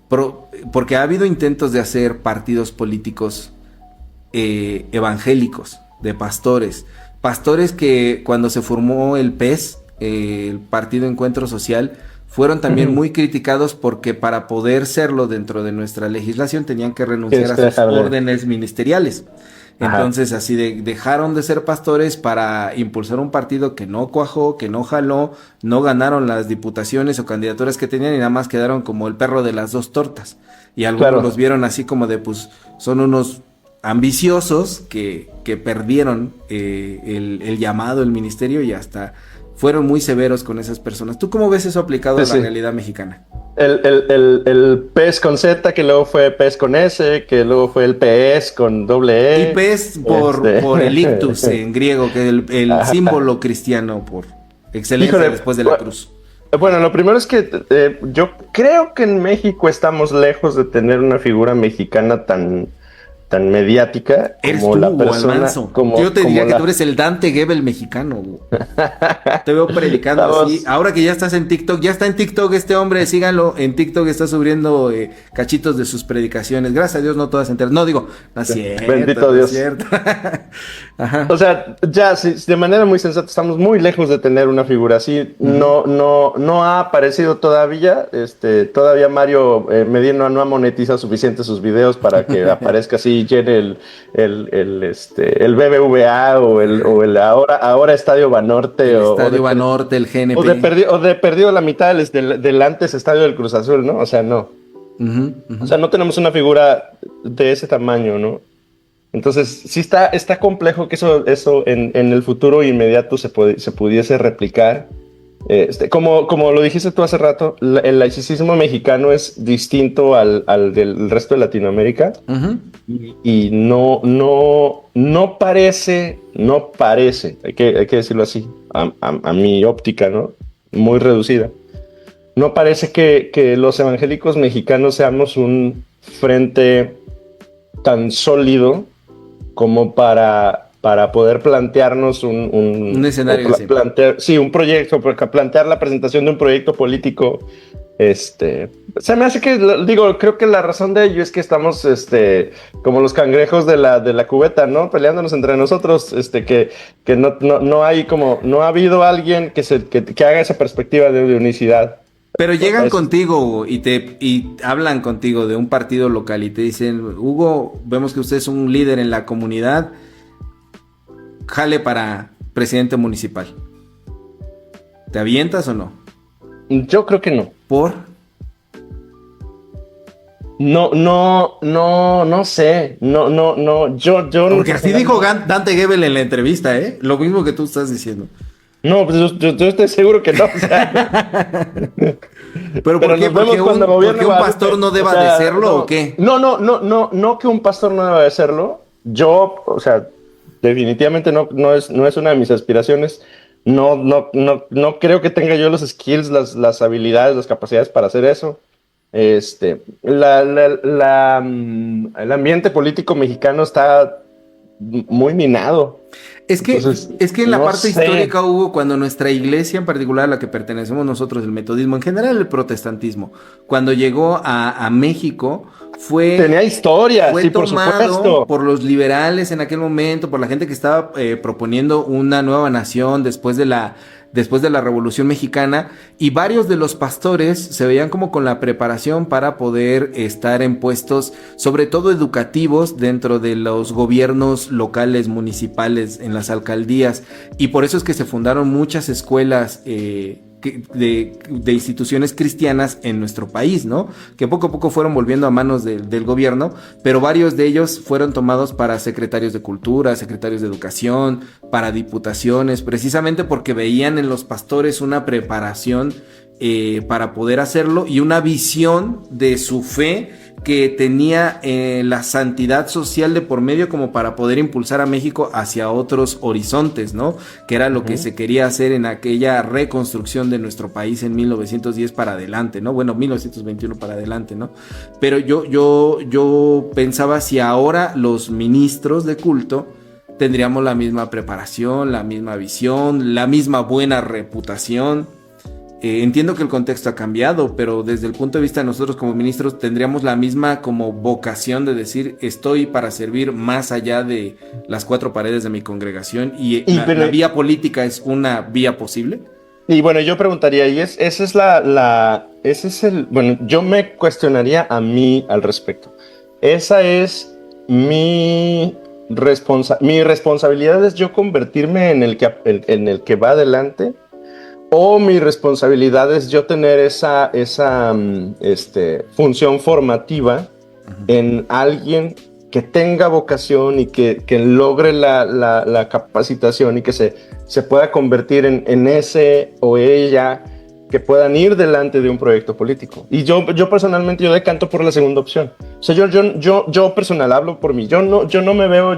Porque ha habido intentos de hacer partidos políticos evangélicos, de pastores que cuando se formó el PES, el Partido Encuentro Social, fueron también muy criticados porque para poder serlo dentro de nuestra legislación tenían que renunciar a sus órdenes ministeriales. Entonces así dejaron de ser pastores para impulsar un partido que no cuajó, que no jaló, no ganaron las diputaciones o candidaturas que tenían y nada más quedaron como el perro de las dos tortas. Y algunos los vieron así como de pues son unos ambiciosos que perdieron el llamado, el ministerio y hasta fueron muy severos con esas personas. ¿Tú cómo ves eso aplicado a la realidad mexicana? El PES con Z, que luego fue PES con S, que luego fue el PS con doble E. Y PES por el ictus en griego, que es el símbolo cristiano por excelencia. Híjole, después de la cruz. Bueno, lo primero es que yo creo que en México estamos lejos de tener una figura mexicana tan mediática como la persona. Yo te diría que tú eres el Dante Gebel mexicano. Te veo predicando así. Ahora que ya estás en TikTok, ya está en TikTok este hombre, síganlo. En TikTok está subiendo cachitos de sus predicaciones. Gracias a Dios, no todas enteras. No digo, no es cierto. Bendito Dios. Es cierto. Ajá. O sea, ya de manera muy sensata, estamos muy lejos de tener una figura así. No ha aparecido todavía. Todavía Mario Medina no ha monetizado suficiente sus videos para que aparezca así llene el BBVA o el ahora Estadio Banorte Banorte, el GNP o de perdido la mitad del antes Estadio del Cruz Azul, ¿no? O sea, no. O sea, no tenemos una figura de ese tamaño, ¿no? Entonces, sí está complejo que eso en el futuro inmediato se pudiese replicar. Como lo dijiste tú hace rato, el laicismo mexicano es distinto al del resto de Latinoamérica. Y no parece, hay que decirlo así, a mi óptica, ¿no? Muy reducida. No parece que los evangélicos mexicanos seamos un frente tan sólido como para poder plantearnos un escenario. Un proyecto, plantear la presentación de un proyecto político. Se me hace que, creo que la razón de ello es que estamos como los cangrejos de la cubeta, ¿no? Peleándonos entre nosotros, que no hay como, no ha habido alguien que haga esa perspectiva de unicidad. Pero llegan contigo y hablan contigo de un partido local y te dicen, Hugo, vemos que usted es un líder en la comunidad, jale para presidente municipal. ¿Te avientas o no? Yo creo que no. ¿Por? No sé. No. Yo porque así dijo Dante Gebel en la entrevista, ¿eh? Lo mismo que tú estás diciendo. No, pues yo estoy seguro que no. O sea. ¿Pero por qué? ¿Porque un pastor no deba de serlo o qué? No que un pastor no deba de serlo. Yo, o sea, definitivamente no es una de mis aspiraciones. No creo que tenga yo los skills, las habilidades, las capacidades para hacer eso. El ambiente político mexicano está muy minado. Es que en la parte histórica, Hugo, cuando nuestra iglesia, en particular a la que pertenecemos nosotros, el metodismo, en general el protestantismo, cuando llegó a México, tenía historia, fue sí, tomado por supuesto, por los liberales en aquel momento, por la gente que estaba proponiendo una nueva nación después de la Revolución Mexicana, y varios de los pastores se veían como con la preparación para poder estar en puestos, sobre todo educativos, dentro de los gobiernos locales, municipales, en las alcaldías, y por eso es que se fundaron muchas escuelas de instituciones cristianas en nuestro país, ¿no? Que poco a poco fueron volviendo a manos del gobierno, pero varios de ellos fueron tomados para secretarios de cultura, secretarios de educación, para diputaciones, precisamente porque veían en los pastores una preparación para poder hacerlo y una visión de su fe que tenía la santidad social de por medio como para poder impulsar a México hacia otros horizontes, ¿no? Que era lo que se quería hacer en aquella reconstrucción de nuestro país en 1910 para adelante, ¿no? Bueno, 1921 para adelante, ¿no? Pero yo pensaba si ahora los ministros de culto tendríamos la misma preparación, la misma visión, la misma buena reputación. Entiendo que el contexto ha cambiado, pero desde el punto de vista de nosotros como ministros tendríamos la misma como vocación de decir estoy para servir más allá de las cuatro paredes de mi congregación la vía política es una vía posible. Y bueno, yo preguntaría, bueno, yo me cuestionaría a mí al respecto. Esa es mi responsabilidad, es yo convertirme en el que va adelante. O mi responsabilidad es yo tener esa función formativa en alguien que tenga vocación y que logre la capacitación y que se pueda convertir en ese o ella que puedan ir delante de un proyecto político. Y yo personalmente yo decanto por la segunda opción. O sea, yo personal hablo por mí. Yo no me veo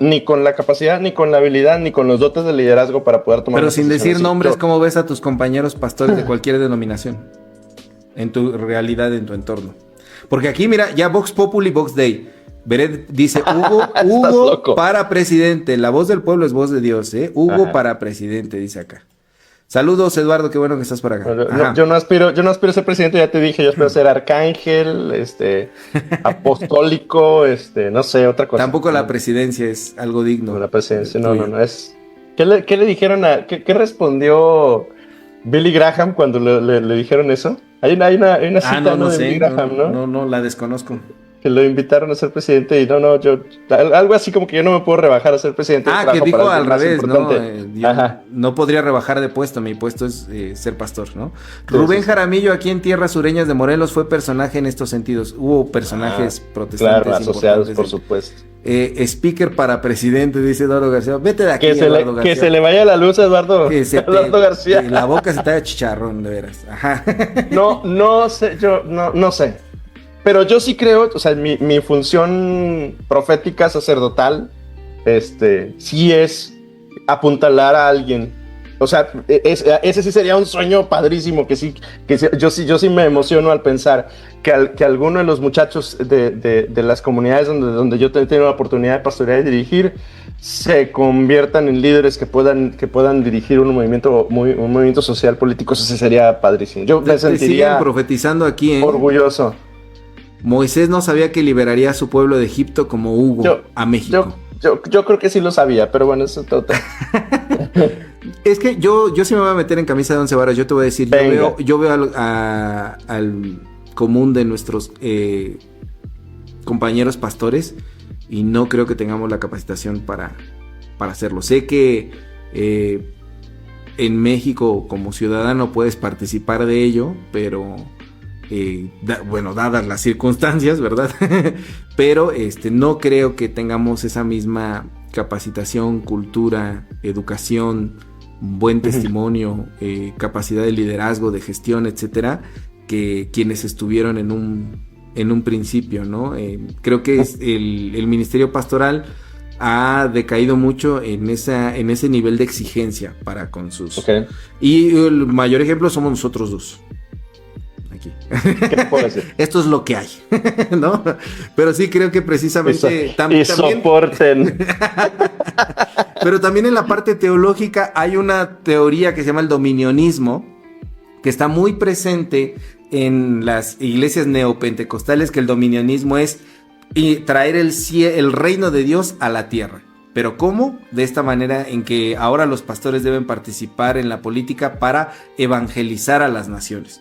ni con la capacidad, ni con la habilidad, ni con los dotes de liderazgo para poder tomar. Pero sin decir nombres, ¿cómo ves a tus compañeros pastores de cualquier denominación? En tu realidad, en tu entorno. Porque aquí, mira, ya Vox Populi, Vox Dei. Beret dice, Hugo para presidente. La voz del pueblo es voz de Dios, ¿eh? Hugo para presidente, dice acá. Saludos, Eduardo, qué bueno que estás por acá. Yo no aspiro a ser presidente, ya te dije, yo espero ser arcángel, apostólico, no sé, otra cosa. Tampoco la presidencia es algo digno. La presidencia, no, es... ¿Qué le dijeron qué respondió Billy Graham cuando le dijeron eso? Hay una cita no de sé, Billy Graham, ¿no? No, la desconozco. Que lo invitaron a ser presidente y algo así como que yo no me puedo rebajar a ser presidente. Que dijo al revés, ¿no? No podría rebajar de puesto, mi puesto es ser pastor, ¿no? Sí, Rubén Jaramillo, aquí en Tierras Sureñas de Morelos, fue personaje en estos sentidos. Hubo personajes protestantes. Claro, asociados, por supuesto. Speaker para presidente, dice Eduardo García. Vete de aquí, Eduardo García. Que se le vaya la luz a Eduardo García. La boca se te da chicharrón, de veras. Ajá. No sé, no sé. Pero yo sí creo, o sea, mi función profética sacerdotal, sí es apuntalar a alguien. O sea, ese sí sería un sueño padrísimo, yo sí me emociono al pensar que alguno de los muchachos de las comunidades donde yo tengo la oportunidad de pastorear y dirigir, se conviertan en líderes que puedan dirigir un movimiento social político. Eso sí sería padrísimo. Yo me sentiría profetizando aquí, orgulloso. Moisés no sabía que liberaría a su pueblo de Egipto como Hugo a México. Yo creo que sí lo sabía, pero bueno, eso es todo. Es que yo sí me voy a meter en camisa de 11 varas. Yo te voy a decir, yo veo al común de nuestros compañeros pastores y no creo que tengamos la capacitación para hacerlo. Sé que en México como ciudadano puedes participar de ello, pero... dadas las circunstancias, ¿verdad? Pero no creo que tengamos esa misma capacitación, cultura, educación, buen testimonio, capacidad de liderazgo, de gestión, etcétera, que quienes estuvieron en un principio, ¿no? Creo que el ministerio pastoral ha decaído mucho en ese nivel de exigencia para con sus... Okay. Y el mayor ejemplo somos nosotros dos. ¿Qué puedo decir? Esto es lo que hay, ¿no? Pero sí creo que precisamente también soporten. Pero también en la parte teológica hay una teoría que se llama el dominionismo, que está muy presente en las iglesias neopentecostales, que el dominionismo es traer el reino de Dios a la tierra. ¿Pero cómo? De esta manera en que ahora los pastores deben participar en la política para evangelizar a las naciones,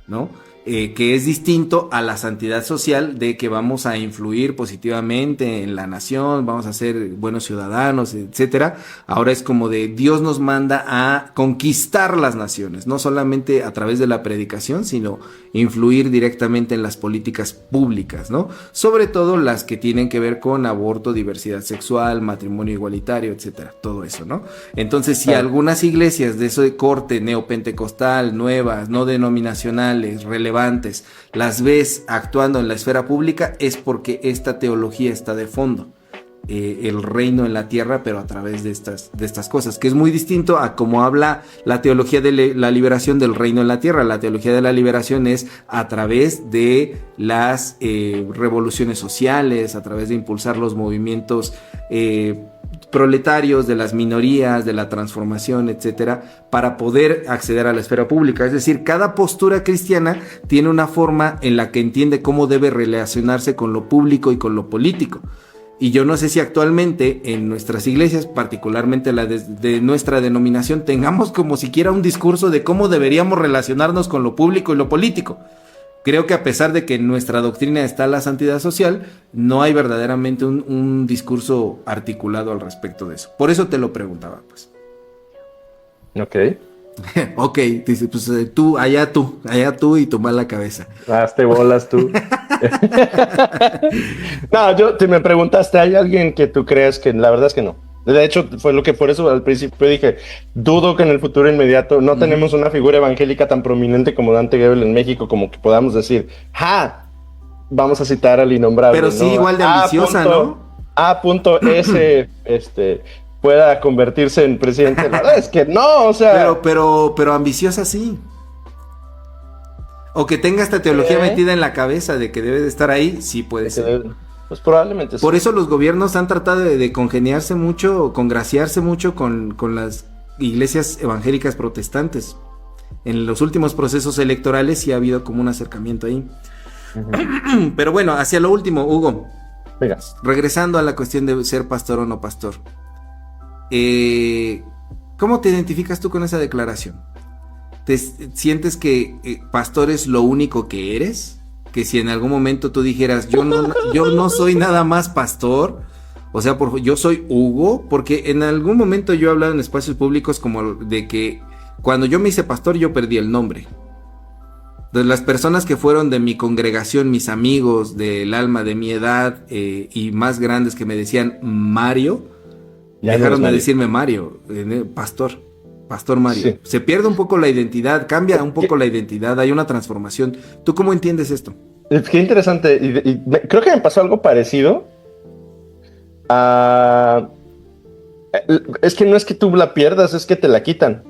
¿no? Que es distinto a la santidad social de que vamos a influir positivamente en la nación, vamos a ser buenos ciudadanos, etcétera. Ahora es como de Dios nos manda a conquistar las naciones, no solamente a través de la predicación, sino influir directamente en las políticas públicas, ¿no? Sobre todo las que tienen que ver con aborto, diversidad sexual, matrimonio igualitario, etcétera, todo eso, ¿no? Entonces, si algunas iglesias de ese corte neopentecostal, nuevas, no denominacionales, relevantes, relevantes las ves actuando en la esfera pública, es porque esta teología está de fondo. El reino en la tierra, pero a través de estas cosas, que es muy distinto a como habla la teología de la liberación del reino en la tierra. La teología de la liberación es a través de las revoluciones sociales, a través de impulsar los movimientos proletarios, de las minorías, de la transformación, etcétera, para poder acceder a la esfera pública. Es decir, cada postura cristiana tiene una forma en la que entiende cómo debe relacionarse con lo público y con lo político. Y yo no sé si actualmente en nuestras iglesias, particularmente la de nuestra denominación, tengamos como siquiera un discurso de cómo deberíamos relacionarnos con lo público y lo político. Creo que a pesar de que en nuestra doctrina está la santidad social, no hay verdaderamente un discurso articulado al respecto de eso. Por eso te lo preguntaba, pues. Ok. Ok, dice, pues allá tú y tu mala cabeza. Hazte bolas tú. No, te me preguntaste, ¿hay alguien que tú creas que la verdad es que no? De hecho, fue lo que por eso al principio dije, dudo que en el futuro inmediato no tenemos una figura evangélica tan prominente como Dante Gebel en México, como que podamos decir, vamos a citar al innombrable. Pero sí, ¿no? Igual de ambiciosa, ¿no? A.S. pueda convertirse en presidente. La verdad es que no, o sea... Pero ambiciosa sí. O que tenga esta teología metida en la cabeza de que debe de estar ahí, sí puede ser. Pues probablemente sí. Por eso los gobiernos han tratado de congeniarse mucho, congraciarse mucho con las iglesias evangélicas protestantes. En los últimos procesos electorales sí ha habido como un acercamiento ahí. Uh-huh. Pero bueno, hacia lo último, Hugo. Venga. Regresando a la cuestión de ser pastor o no pastor. ¿Cómo te identificas tú con esa declaración? ¿Te sientes que pastor es lo único que eres? Que si en algún momento tú dijeras, yo no soy nada más pastor, o sea, yo soy Hugo, porque en algún momento yo he hablado en espacios públicos como de que cuando yo me hice pastor yo perdí el nombre. De las personas que fueron de mi congregación, mis amigos del alma de mi edad y más grandes que me decían Mario, ya dejaron de decirme Mario, Pastor Mario. Sí. Se pierde un poco la identidad, cambia un poco la identidad, hay una transformación. ¿Tú cómo entiendes esto? Qué interesante. Creo que me pasó algo parecido. Es que no es que tú la pierdas, es que te la quitan.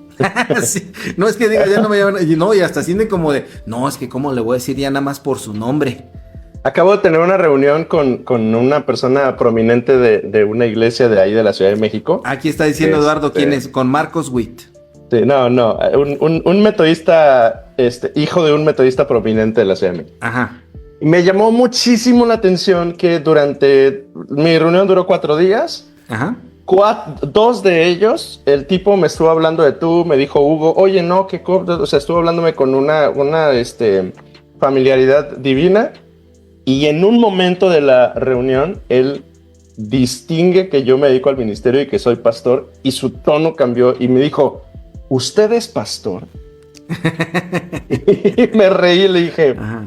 Sí. No es que diga, ya no me llaman. No, y hasta sienten como de, no, es que cómo le voy a decir ya nada más por su nombre. Acabo de tener una reunión con una persona prominente de una iglesia de ahí de la Ciudad de México. Aquí está diciendo Eduardo quién es, con Marcos Witt. Sí, no, un metodista, hijo de un metodista prominente de la Ciudad de México. Ajá. Me llamó muchísimo la atención que durante mi reunión duró 4 días. Ajá. 2 de ellos, el tipo me estuvo hablando de tú, me dijo Hugo, oye, no, o sea, estuvo hablándome con una familiaridad divina. Y en un momento de la reunión, él distingue que yo me dedico al ministerio y que soy pastor, y su tono cambió y me dijo, ¿usted es pastor? Y me reí y le dije, ajá.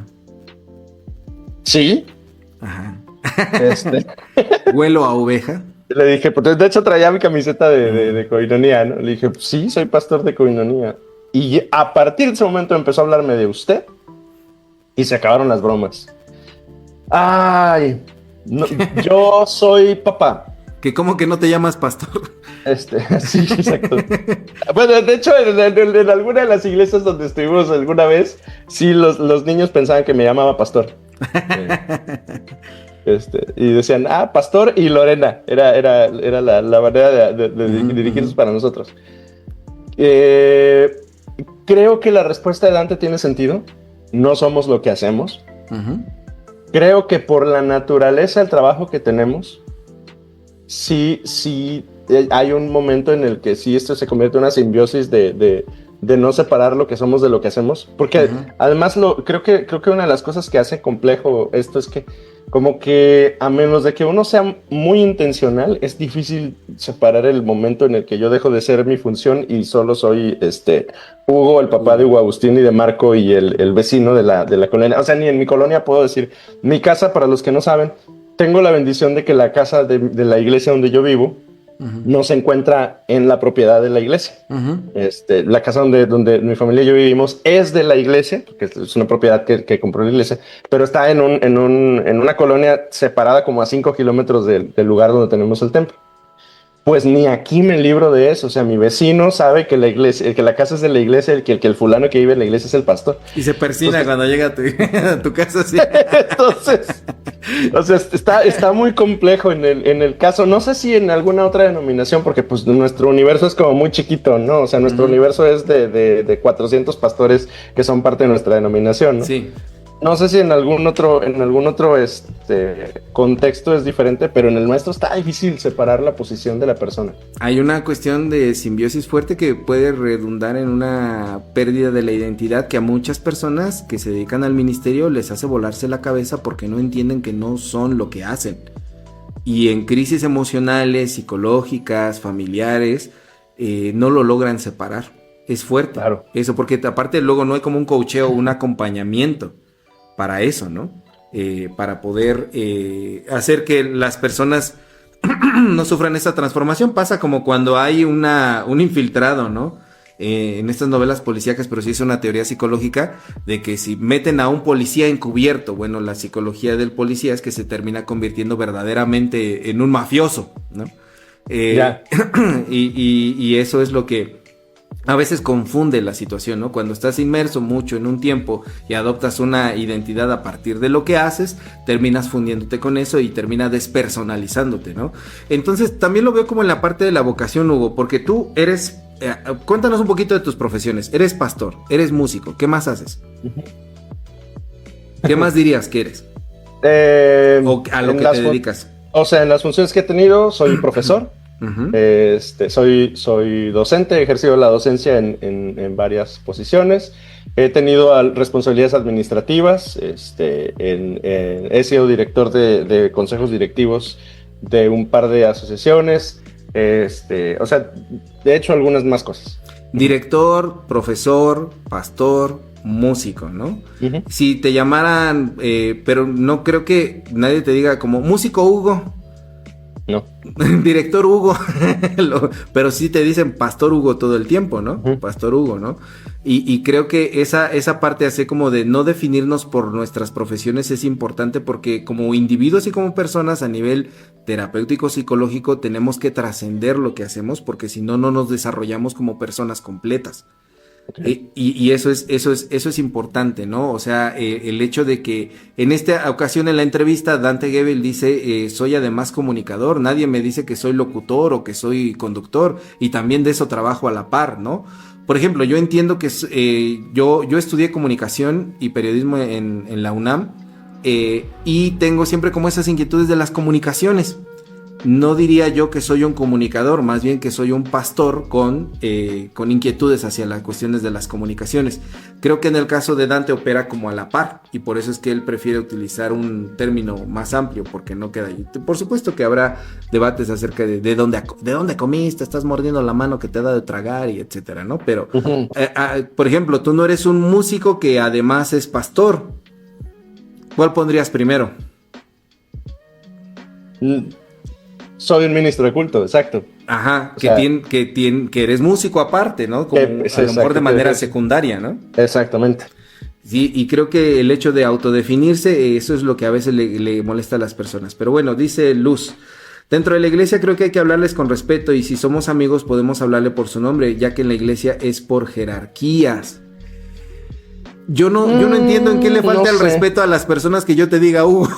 ¿Sí? Ajá. ¿Huelo a oveja? Le dije, pues de hecho traía mi camiseta de Koinonía, ¿no? Le dije, sí, soy pastor de Koinonía. Y a partir de ese momento empezó a hablarme de usted y se acabaron las bromas. Ay, no, yo soy papá. ¿Que cómo que no te llamas pastor? Sí, exacto. Bueno, de hecho, en alguna de las iglesias donde estuvimos alguna vez, sí, los niños pensaban que me llamaba pastor. Y decían, Pastor y Lorena. Era la manera de dirigirnos para nosotros. Creo que la respuesta de Dante tiene sentido. No somos lo que hacemos. Uh-huh. Creo que por la naturaleza del trabajo que tenemos, sí hay un momento en el que sí esto se convierte en una simbiosis de no separar lo que somos de lo que hacemos. Porque uh-huh. Además creo que una de las cosas que hace complejo esto es que como que a menos de que uno sea muy intencional, es difícil separar el momento en el que yo dejo de ser mi función y solo soy Hugo, el papá de Hugo Agustín y de Marco y el vecino de la colonia. O sea, ni en mi colonia puedo decir, mi casa, para los que no saben, tengo la bendición de que la casa de la iglesia donde yo vivo no se encuentra en la propiedad de la iglesia. La casa donde mi familia y yo vivimos es de la iglesia, porque es una propiedad que compró la iglesia, pero está en una colonia separada como a 5 kilómetros del lugar donde tenemos el templo. Pues ni aquí me libro de eso. O sea, mi vecino sabe que la casa es de la iglesia, que el fulano que vive en la iglesia es el pastor. Y se persina cuando llega a tu casa, sí. Entonces, o sea, está muy complejo en el caso. No sé si en alguna otra denominación, porque pues nuestro universo es como muy chiquito, ¿no? O sea, nuestro universo es de 400 pastores que son parte de nuestra denominación, ¿no? Sí. No sé si en algún otro contexto es diferente, pero en el nuestro está difícil separar la posición de la persona. Hay una cuestión de simbiosis fuerte que puede redundar en una pérdida de la identidad que a muchas personas que se dedican al ministerio les hace volarse la cabeza porque no entienden que no son lo que hacen. Y en crisis emocionales, psicológicas, familiares, no lo logran separar. Es fuerte. Claro. Eso, porque aparte luego no hay como un coacheo, un acompañamiento para eso, ¿no? Para poder hacer que las personas no sufran esa transformación. Pasa como cuando hay un infiltrado, ¿no? En estas novelas policíacas, pero sí es una teoría psicológica de que si meten a un policía encubierto, bueno, la psicología del policía es que se termina convirtiendo verdaderamente en un mafioso, ¿no? Y eso es lo que a veces confunde la situación, ¿no? Cuando estás inmerso mucho en un tiempo y adoptas una identidad a partir de lo que haces, terminas fundiéndote con eso y termina despersonalizándote, ¿no? Entonces también lo veo como en la parte de la vocación, Hugo, porque tú eres, cuéntanos un poquito de tus profesiones. Eres pastor, eres músico, ¿qué más haces? ¿Qué más dirías que eres? O a lo que te dedicas. O sea, en las funciones que he tenido, soy profesor. Soy docente, he ejercido la docencia en varias posiciones, he tenido responsabilidades administrativas, he sido director de consejos directivos de un par de asociaciones, o sea, he hecho algunas más cosas. Director, profesor, pastor, músico, ¿no? Si te llamaran, pero no creo que nadie te diga como músico Hugo. No. Director Hugo, pero sí te dicen Pastor Hugo todo el tiempo, ¿no? Pastor Hugo, ¿no? Y creo que esa parte así como de no definirnos por nuestras profesiones es importante porque como individuos y como personas a nivel terapéutico, psicológico, tenemos que trascender lo que hacemos porque si no, no nos desarrollamos como personas completas. Okay. Y eso es importante, ¿no? O sea, el hecho de que en esta ocasión en la entrevista Dante Gebel dice, soy además comunicador, nadie me dice que soy locutor o que soy conductor y también de eso trabajo a la par, ¿no? Por ejemplo, yo entiendo que yo estudié comunicación y periodismo en la UNAM y tengo siempre como esas inquietudes de las comunicaciones. No diría yo que soy un comunicador, más bien que soy un pastor con inquietudes hacia las cuestiones de las comunicaciones. Creo que en el caso de Dante opera como a la par y por eso es que él prefiere utilizar un término más amplio porque no queda ahí. Por supuesto que habrá debates acerca de dónde comiste, estás mordiendo la mano que te da de tragar y etcétera, ¿no? Pero, por ejemplo, tú no eres un músico que además es pastor. ¿Cuál pondrías primero? Soy un ministro de culto, exacto. Ajá, que eres músico aparte, ¿no? Como a lo mejor de manera secundaria, ¿no? Exactamente. Sí, y creo que el hecho de autodefinirse, eso es lo que a veces le molesta a las personas. Pero bueno, dice Luz, dentro de la iglesia creo que hay que hablarles con respeto y si somos amigos podemos hablarle por su nombre, ya que en la igleea es por jerarquías. Yo no entiendo en qué le falta el respeto a las personas que yo te diga, Hugo.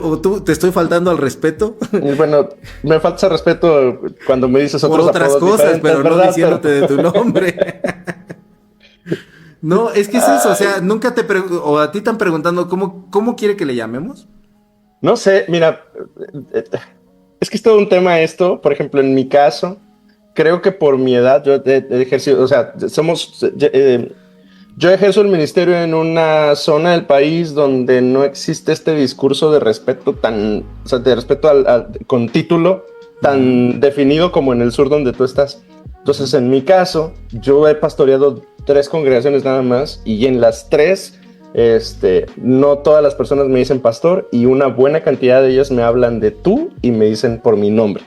¿O tú te estoy faltando al respeto? Bueno, me falta ese respeto cuando me dices por otras cosas, pero no diciéndote de tu nombre. No, es que es eso, o sea, nunca o a ti te han preguntando ¿cómo quiere que le llamemos? No sé, mira, es que es todo un tema esto. Por ejemplo, en mi caso, creo que por mi edad yo he ejercido, o sea, yo ejerzo el ministerio en una zona del país donde no existe este discurso de respeto de respeto con título tan definido como en el sur donde tú estás. Entonces, en mi caso, yo he pastoreado 3 congregaciones nada más y en las 3, no todas las personas me dicen pastor y una buena cantidad de ellas me hablan de tú y me dicen por mi nombre.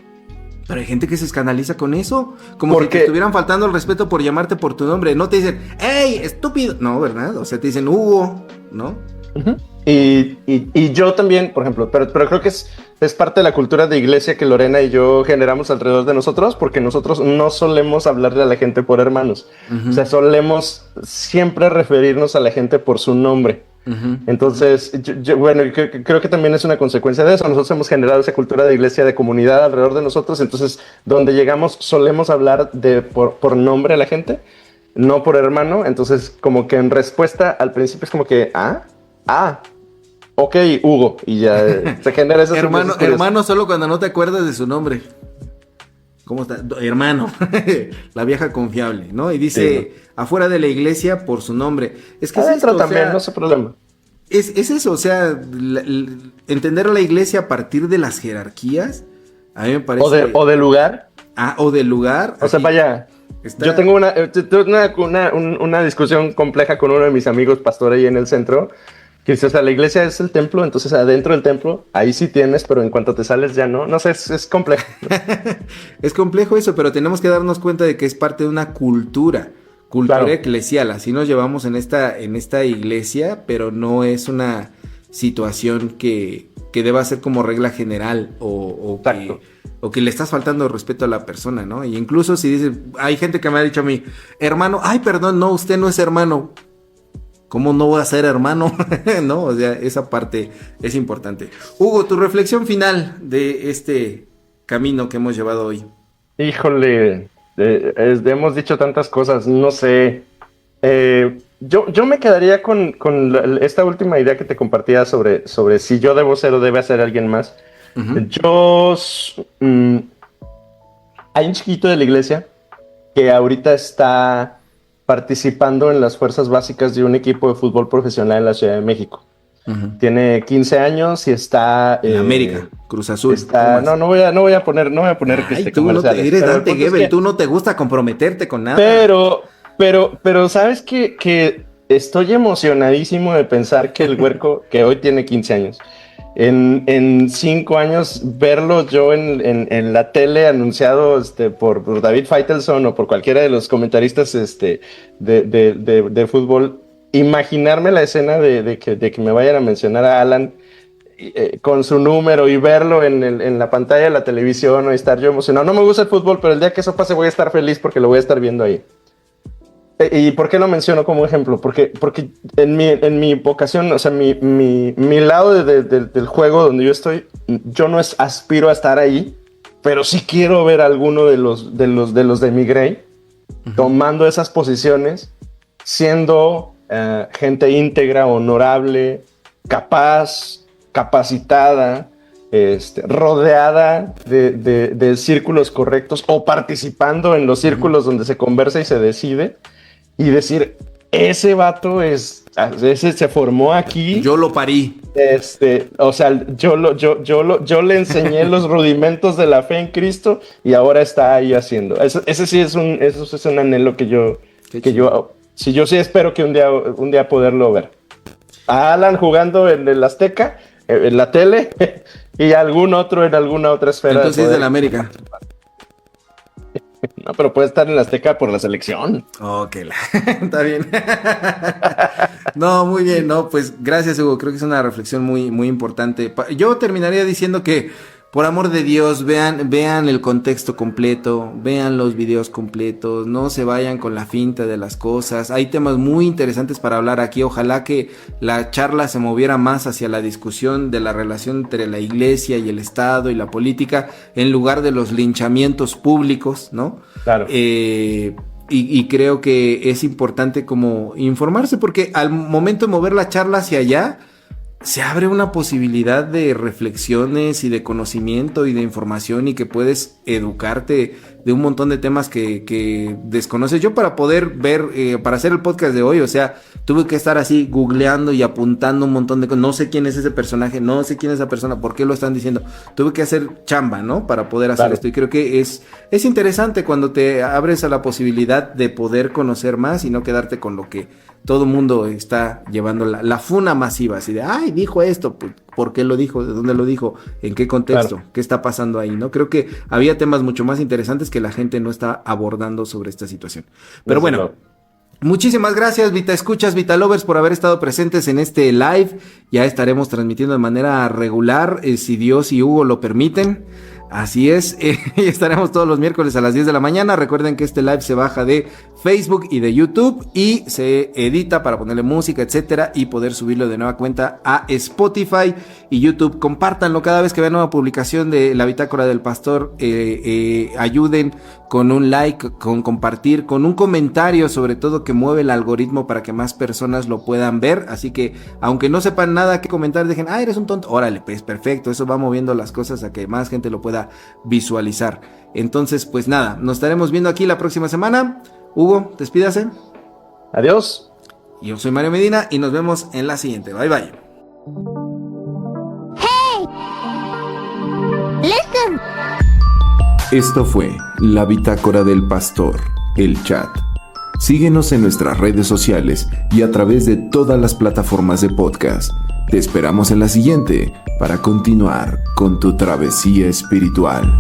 Pero hay gente que se escandaliza con eso, como ¿Por si qué? te estuvieran faltando el respeto por llamarte por tu nombre. No te dicen, ¡ey, estúpido! No, ¿verdad? O sea, te dicen Hugo, ¿no? Ujú. Y yo también, por ejemplo, pero creo que es parte de la cultura de iglesia que Lorena y yo generamos alrededor de nosotros, porque nosotros no solemos hablarle a la gente por hermanos. O sea, solemos siempre referirnos a la gente por su nombre. Entonces, bueno, creo que también es una consecuencia de eso. Nosotros hemos generado esa cultura de iglesia, de comunidad alrededor de nosotros. Entonces, donde llegamos, solemos hablar por nombre a la gente, no por hermano. Entonces, como que en respuesta al principio es como que, ok, Hugo. Y ya se genera esa hermano solo cuando no te acuerdas de su nombre. ¿Cómo está? Hermano, la vieja confiable, ¿no? Y dice, sí, afuera de la iglesia por su nombre. Es que adentro es esto, también, o sea, no es problema. Es eso, o sea, entender a la iglesia a partir de las jerarquías, a mí me parece... O del lugar. O del lugar. O sea, vaya, yo tengo una discusión compleja con uno de mis amigos pastor ahí en el centro, que dice, o sea, la iglesia es el templo, entonces adentro del templo, ahí sí tienes, pero en cuanto te sales ya no. No sé, es complejo. Es complejo eso, pero tenemos que darnos cuenta de que es parte de una cultura claro, eclesial. Así nos llevamos en esta iglesia, pero no es una situación que deba ser como regla general o que le estás faltando respeto a la persona, ¿no? Y incluso si dice, hay gente que me ha dicho a mí, hermano, ay, perdón, no, usted no es hermano. ¿Cómo no voy a ser hermano? ¿No? O sea, esa parte es importante. Hugo, tu reflexión final de este camino que hemos llevado hoy. Híjole, hemos dicho tantas cosas, no sé. Yo me quedaría con esta última idea que te compartía sobre si yo debo ser o debe hacer alguien más. Uh-huh. Hay un chiquito de la iglesia que ahorita está participando en las fuerzas básicas de un equipo de fútbol profesional en la Ciudad de México. Uh-huh. Tiene 15 años y está... en América, Cruz Azul. No voy a poner Ay, tú no eres Dante Gebel, tú no te gusta comprometerte con nada. Pero ¿sabes que estoy emocionadísimo de pensar que el huerco, que hoy tiene 15 años, en 5 años verlo yo en la tele anunciado por David Faitelson o por cualquiera de los comentaristas de fútbol, imaginarme la escena de que me vayan a mencionar a Alan con su número y verlo en la pantalla de la televisión o estar yo emocionado. No me gusta el fútbol, pero el día que eso pase voy a estar feliz porque lo voy a estar viendo ahí. ¿Y por qué lo menciono como ejemplo? Porque en mi vocación, o sea, mi lado del juego donde yo estoy, yo no aspiro a estar ahí, pero sí quiero ver a alguno de los de mi grey uh-huh. tomando esas posiciones, siendo gente íntegra, honorable, capaz, capacitada, rodeada de círculos correctos o participando en los círculos uh-huh. donde se conversa y se decide. Y decir, ese vato ese se formó aquí. Yo lo parí. O sea, yo le enseñé los rudimentos de la fe en Cristo y ahora está ahí haciendo. Ese sí es un anhelo que yo sí espero que un día poderlo ver. A Alan jugando en el Azteca, en la tele, y algún otro en alguna otra esfera. Entonces es de la América. No, pero puede estar en la Azteca por la selección. Ok, está bien. No, muy bien, no, pues gracias, Hugo. Creo que es una reflexión muy, muy importante. Yo terminaría diciendo que, por amor de Dios, vean el contexto completo, vean los videos completos, no se vayan con la finta de las cosas. Hay temas muy interesantes para hablar aquí. Ojalá que la charla se moviera más hacia la discusión de la relación entre la iglesia y el Estado y la política, en lugar de los linchamientos públicos, ¿no? Claro. Y creo que es importante como informarse, porque al momento de mover la charla hacia allá, se abre una posibilidad de reflexiones y de conocimiento y de información, y que puedes educarte de un montón de temas que desconoces. Yo, para poder ver, para hacer el podcast de hoy, o sea, tuve que estar así googleando y apuntando un montón de cosas. No sé quién es ese personaje, no sé quién es esa persona, por qué lo están diciendo. Tuve que hacer chamba, ¿no? Para poder hacer esto. Y creo que es interesante cuando te abres a la posibilidad de poder conocer más y no quedarte con lo que todo el mundo está llevando la funa masiva, así de, ay, dijo esto, pues, ¿por qué lo dijo? ¿De dónde lo dijo? ¿En qué contexto? Claro. ¿Qué está pasando ahí? ¿No? Creo que había temas mucho más interesantes que la gente no está abordando sobre esta situación. Pero bueno. Luego. Muchísimas gracias, Vita Escuchas, Vita Lovers, por haber estado presentes en este live. Ya estaremos transmitiendo de manera regular, si Dios y Hugo lo permiten. Así es, y estaremos todos los miércoles a las 10 de la mañana. Recuerden que este live se baja de Facebook y de YouTube y se edita para ponerle música, etcétera, y poder subirlo de nueva cuenta a Spotify y YouTube. Compártanlo cada vez que vean nueva publicación de La Bitácora del Pastor. Ayuden con un like, con compartir, con un comentario, sobre todo, que mueve el algoritmo para que más personas lo puedan ver. Así que, aunque no sepan nada que comentar, dejen, eres un tonto. Órale, pues perfecto, eso va moviendo las cosas a que más gente lo pueda visualizar. Entonces, pues nada, nos estaremos viendo aquí la próxima semana. Hugo, despídase. Adiós. Yo soy Mario Medina y nos vemos en la siguiente. Bye bye. Hey! Listen! Esto fue La Bitácora del Pastor, el chat. Síguenos en nuestras redes sociales y a través de todas las plataformas de podcast. Te esperamos en la siguiente para continuar con tu travesía espiritual.